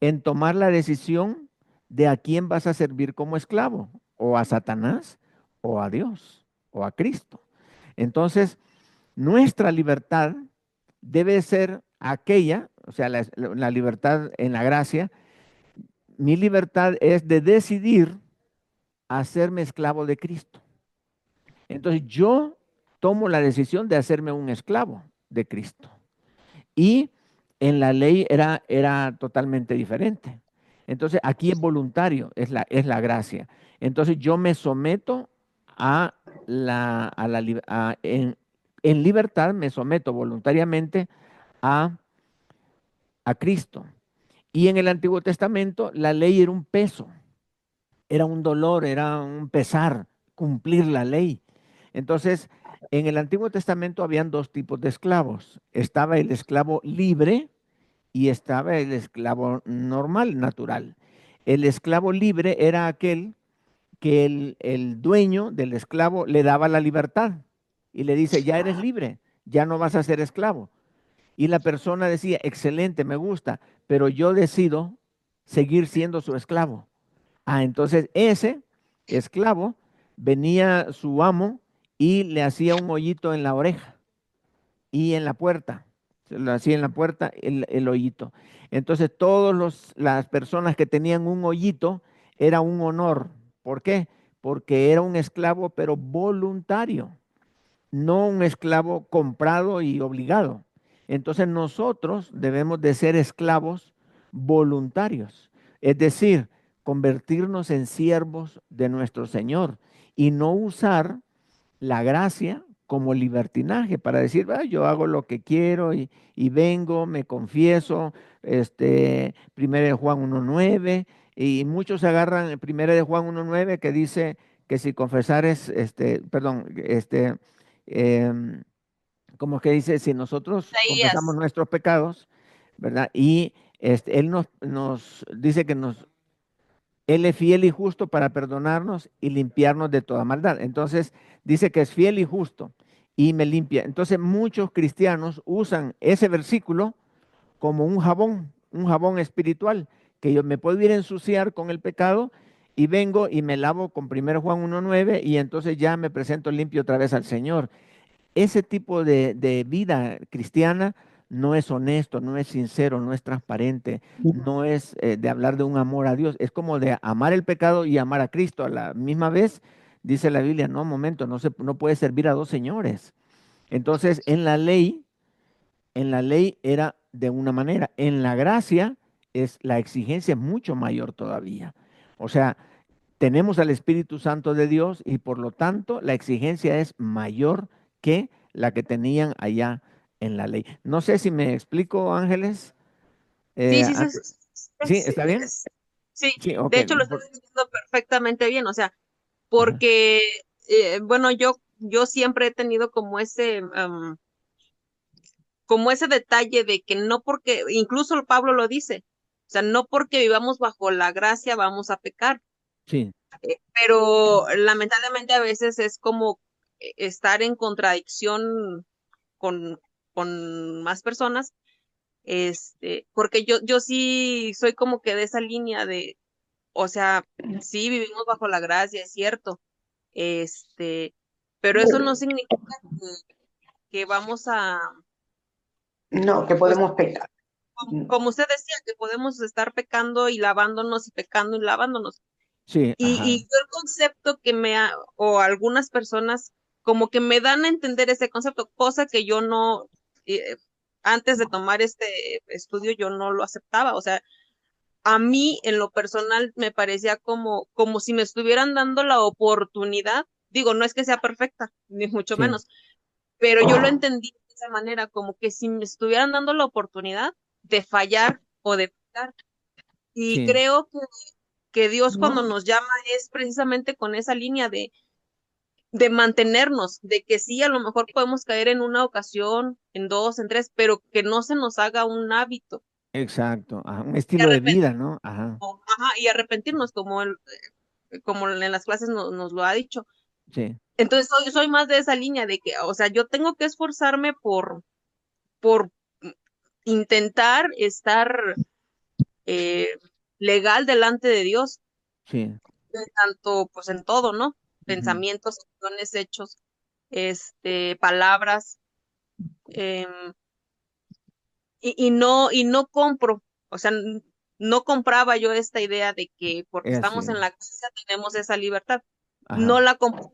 en tomar la decisión de a quién vas a servir como esclavo, o a Satanás, o a Dios, o a Cristo. Entonces, nuestra libertad debe ser aquella, o sea, la libertad en la gracia. Mi libertad es de decidir hacerme esclavo de Cristo. Entonces yo tomo la decisión de hacerme un esclavo de Cristo. Y en la ley era totalmente diferente. Entonces aquí es voluntario, es la gracia. Entonces yo me someto en libertad, me someto voluntariamente a, a Cristo. Y en el Antiguo Testamento la ley era un peso. Era un dolor, era un pesar cumplir la ley. Entonces, en el Antiguo Testamento habían dos tipos de esclavos. Estaba el esclavo libre y estaba el esclavo normal, natural. El esclavo libre era aquel que el dueño del esclavo le daba la libertad y le dice, ya eres libre, ya no vas a ser esclavo. Y la persona decía, excelente, me gusta, pero yo decido seguir siendo su esclavo. Entonces ese esclavo venía su amo y le hacía un hoyito en la oreja y en la puerta. Se lo hacía en la puerta el hoyito. Entonces todas las personas que tenían un hoyito era un honor. ¿Por qué? Porque era un esclavo pero voluntario, no un esclavo comprado y obligado. Entonces nosotros debemos de ser esclavos voluntarios, es decir, convertirnos en siervos de nuestro Señor y no usar la gracia como libertinaje para decir, yo hago lo que quiero y vengo, me confieso, 1 de Juan 1:9, y muchos agarran 1 de Juan 1:9 que dice que si confesares, em, como que dice, si nosotros confesamos Isaías. nuestros pecados, ¿verdad? Y Él nos dice que Él es fiel y justo para perdonarnos y limpiarnos de toda maldad. Entonces, dice que es fiel y justo. y me limpia. Entonces muchos cristianos usan ese versículo como un jabón espiritual, que yo me puedo ir a ensuciar con el pecado y vengo y me lavo con 1 Juan 1:9 y entonces ya me presento limpio otra vez al Señor. Ese tipo de vida cristiana no es honesto, no es sincero, no es transparente, no es de hablar de un amor a Dios. Es como de amar el pecado y amar a Cristo a la misma vez. Dice la Biblia, no, momento, no puede servir a dos señores. Entonces, en la ley era de una manera, en la gracia la exigencia es mucho mayor todavía. O sea, tenemos al Espíritu Santo de Dios y por lo tanto la exigencia es mayor que la que tenían allá en la ley. No sé si me explico, Ángeles. Sí, sí, sí, ¿Sí? ¿Está bien? sí, Sí, ok. de hecho lo estás diciendo perfectamente bien, o sea, Ajá. porque, bueno, yo siempre he tenido como ese detalle de que no porque, incluso Pablo lo dice, o sea, no porque vivamos bajo la gracia vamos a pecar, Sí, pero lamentablemente a veces es como estar en contradicción con, con más personas, porque yo sí soy como que de esa línea de, o sea, sí vivimos bajo la gracia, es cierto, este, pero eso no significa que vamos a, No, que pues, podemos pecar. como usted decía, que podemos estar pecando y lavándonos y pecando y lavándonos. sí, Y ajá, yo el concepto o algunas personas como que me dan a entender ese concepto, cosa que yo no, eh, antes de tomar este estudio, yo no lo aceptaba. O sea, a mí en lo personal me parecía como si me estuvieran dando la oportunidad, digo, no es que sea perfecta, ni mucho sí, menos, pero yo lo entendí de esa manera, como que si me estuvieran dando la oportunidad de fallar o de pecar. Y sí, creo que Dios cuando ¿No? nos llama es precisamente con esa línea de mantenernos, de que sí, a lo mejor podemos caer en una ocasión, en dos, en tres, pero que no se nos haga un hábito. exacto, ajá, un Y estilo de vida, ¿no? Ajá, ajá, y arrepentirnos, como en las clases nos lo ha dicho. sí, Entonces, soy más de esa línea de que, o sea, yo tengo que esforzarme por intentar estar eh, legal delante de Dios, sí, tanto pues en todo, ¿no? ujú, Pensamientos, acciones, hechos, palabras, em, y no compro, o sea, no compraba yo esta idea de que porque es estamos así, en la casa tenemos esa libertad. No ajá, la compro.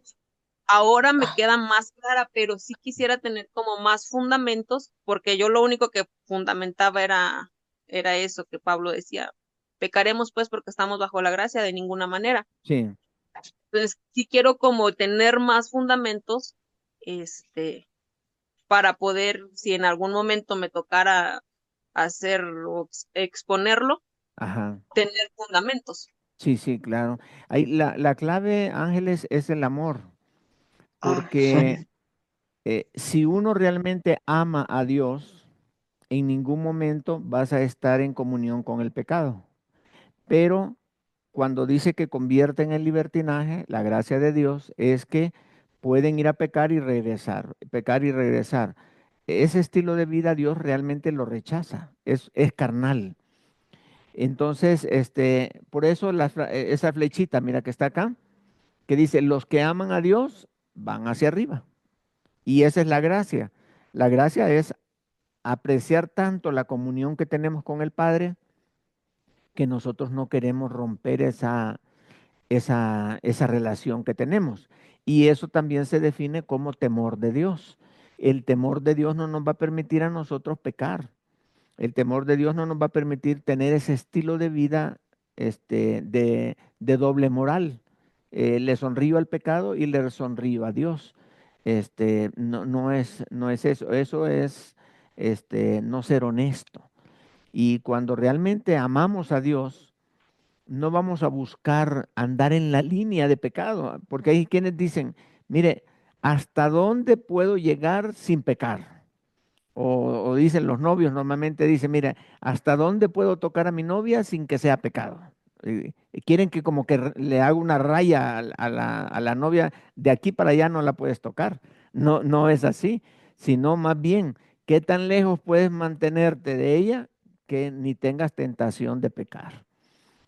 Ahora me queda más clara, pero sí quisiera tener como más fundamentos, porque yo lo único que fundamentaba era eso que Pablo decía, pecaremos pues porque estamos bajo la gracia de ninguna manera. sí, Entonces, sí quiero como tener más fundamentos, este, para poder, si en algún momento me tocara hacer o exponerlo, ajá. tener fundamentos. Sí, sí, claro. Ahí la clave, Ángeles, es el amor, Ah, porque si uno realmente ama a Dios, en ningún momento vas a estar en comunión con el pecado. Pero cuando dice que convierten en libertinaje, la gracia de Dios es que pueden ir a pecar y regresar, pecar y regresar. Ese estilo de vida Dios realmente lo rechaza, es carnal. Entonces, por eso esa flechita, mira que está acá, que dice, los que aman a Dios van hacia arriba. Y esa es la gracia. La gracia es apreciar tanto la comunión que tenemos con el Padre que nosotros no queremos romper esa relación que tenemos. Y eso también se define como temor de Dios. El temor de Dios no nos va a permitir a nosotros pecar. El temor de Dios no nos va a permitir tener ese estilo de vida de doble moral. Le sonrío al pecado y le sonrío a Dios. No es eso. Eso es no ser honesto. Y cuando realmente amamos a Dios, no vamos a buscar andar en la línea de pecado, porque hay quienes dicen, mire, ¿hasta dónde puedo llegar sin pecar? O dicen los novios, normalmente dicen, mira, ¿hasta dónde puedo tocar a mi novia sin que sea pecado? Quieren que como que le haga una raya a la novia, de aquí para allá no la puedes tocar. no es así, sino más bien, ¿qué tan lejos puedes mantenerte de ella que ni tengas tentación de pecar?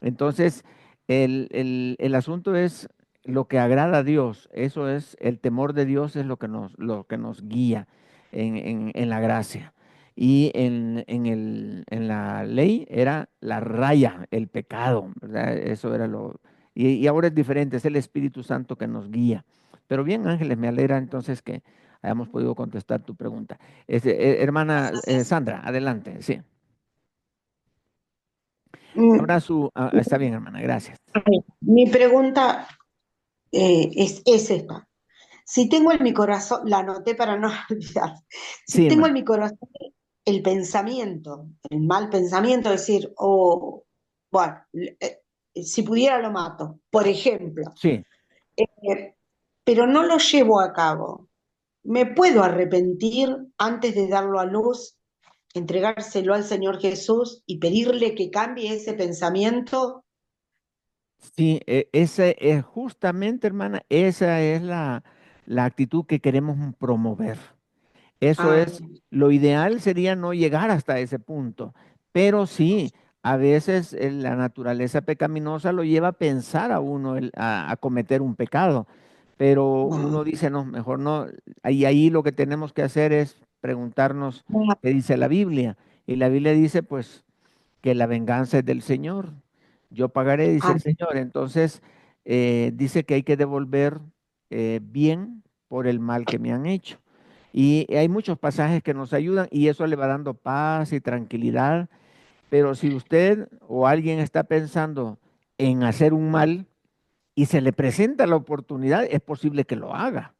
Entonces, el asunto es lo que agrada a Dios, eso es, el temor de Dios es lo que nos guía en la gracia. Y en la ley era la raya, el pecado, ¿verdad? Eso era y ahora es diferente, es el Espíritu Santo que nos guía. Pero bien, Ángeles, me alegra entonces que hayamos podido contestar tu pregunta. Hermana Sandra, adelante, sí. Mm, Ahora está bien, hermana, gracias. Mi pregunta es esta. Si tengo en mi corazón, la anoté para no olvidar, si Sí, tengo en hermana. mi corazón el pensamiento, el mal pensamiento, es decir, o, bueno, si pudiera lo mato, por ejemplo, Sí, eh, pero no lo llevo a cabo, ¿me puedo arrepentir antes de darlo a luz, entregárselo al Señor Jesús y pedirle que cambie ese pensamiento? sí, ese es justamente, hermana, esa es la actitud que queremos promover. Eso Ah, es, lo ideal sería no llegar hasta ese punto, pero sí, a veces la naturaleza pecaminosa lo lleva a pensar a uno a cometer un pecado, pero uno dice, no, mejor no, y ahí lo que tenemos que hacer es preguntarnos qué dice la Biblia, y la Biblia dice, pues, que la venganza es del Señor. Yo pagaré, dice ah, el Señor. Entonces, dice que hay que devolver bien por el mal que me han hecho. Y hay muchos pasajes que nos ayudan y eso le va dando paz y tranquilidad. Pero si usted o alguien está pensando en hacer un mal y se le presenta la oportunidad, es posible que lo haga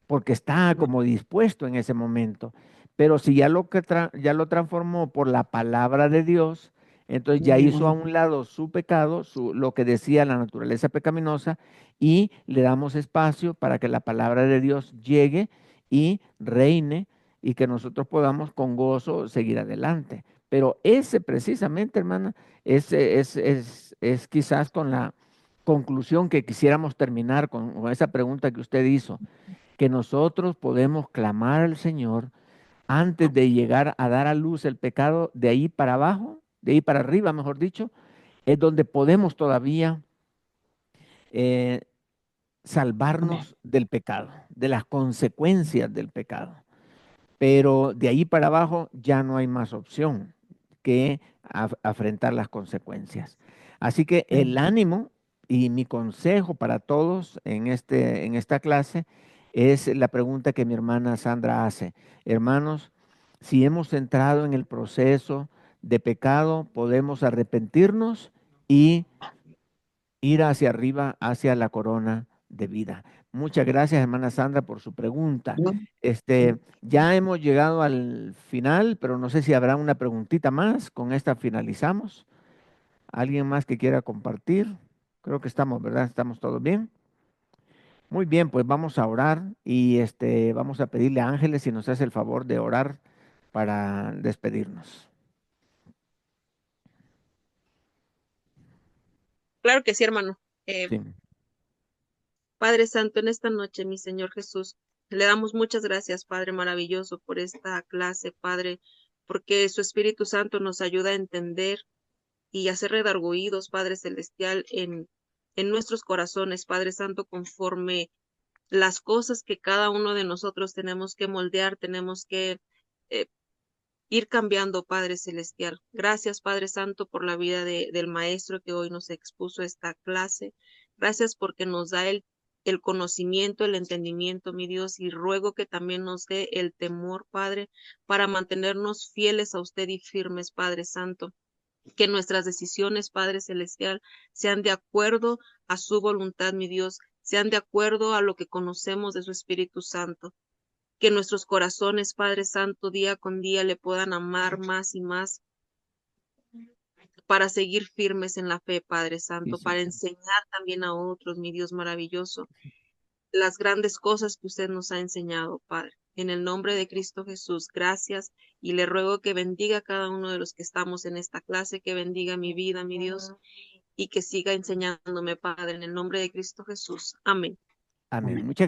porque está como dispuesto en ese momento. Pero si ya lo transformó por la palabra de Dios, entonces ya hizo a un lado su pecado, lo que decía la naturaleza pecaminosa, y le damos espacio para que la palabra de Dios llegue y reine y que nosotros podamos con gozo seguir adelante. Pero ese precisamente, hermana, es quizás con la conclusión que quisiéramos terminar con esa pregunta que usted hizo, que nosotros podemos clamar al Señor antes de llegar a dar a luz el pecado, de ahí para abajo, de ahí para arriba, mejor dicho, es donde podemos todavía eh, salvarnos del pecado, de las consecuencias del pecado. Pero de ahí para abajo ya no hay más opción que afrontar las consecuencias. Así que el ánimo y mi consejo para todos en esta clase es la pregunta que mi hermana Sandra hace. Hermanos, si hemos entrado en el proceso de pecado, podemos arrepentirnos y ir hacia arriba, hacia la corona de vida. Muchas gracias, hermana Sandra, por su pregunta. Ya hemos llegado al final, pero no sé si habrá una preguntita más. Con esta finalizamos. ¿Alguien más que quiera compartir? Creo que estamos, ¿verdad? ¿Estamos todos bien? Muy bien, pues vamos a orar y vamos a pedirle a Ángeles si nos hace el favor de orar para despedirnos. Claro que sí, hermano. Sí. Padre Santo, en esta noche, mi Señor Jesús, le damos muchas gracias, Padre maravilloso, por esta clase, Padre, porque su Espíritu Santo nos ayuda a entender y a ser redarguidos, Padre Celestial, en nuestros corazones, Padre Santo, conforme las cosas que cada uno de nosotros tenemos que moldear, tenemos que eh, ir cambiando, Padre Celestial. Gracias, Padre Santo, por la vida del maestro que hoy nos expuso esta clase. Gracias porque nos da el conocimiento, el entendimiento, mi Dios, y ruego que también nos dé el temor, Padre, para mantenernos fieles a usted y firmes, Padre Santo. Que nuestras decisiones, Padre Celestial, sean de acuerdo a su voluntad, mi Dios, sean de acuerdo a lo que conocemos de su Espíritu Santo. Que nuestros corazones, Padre Santo, día con día le puedan amar más y más para seguir firmes en la fe, Padre Sí, Santo, para Señor. enseñar también a otros, mi Dios maravilloso, las grandes cosas que usted nos ha enseñado, Padre. En el nombre de Cristo Jesús, gracias y le ruego que bendiga a cada uno de los que estamos en esta clase, que bendiga mi vida, mi Dios, y que siga enseñándome, Padre, en el nombre de Cristo Jesús. Amén. Amén. Muchas gracias.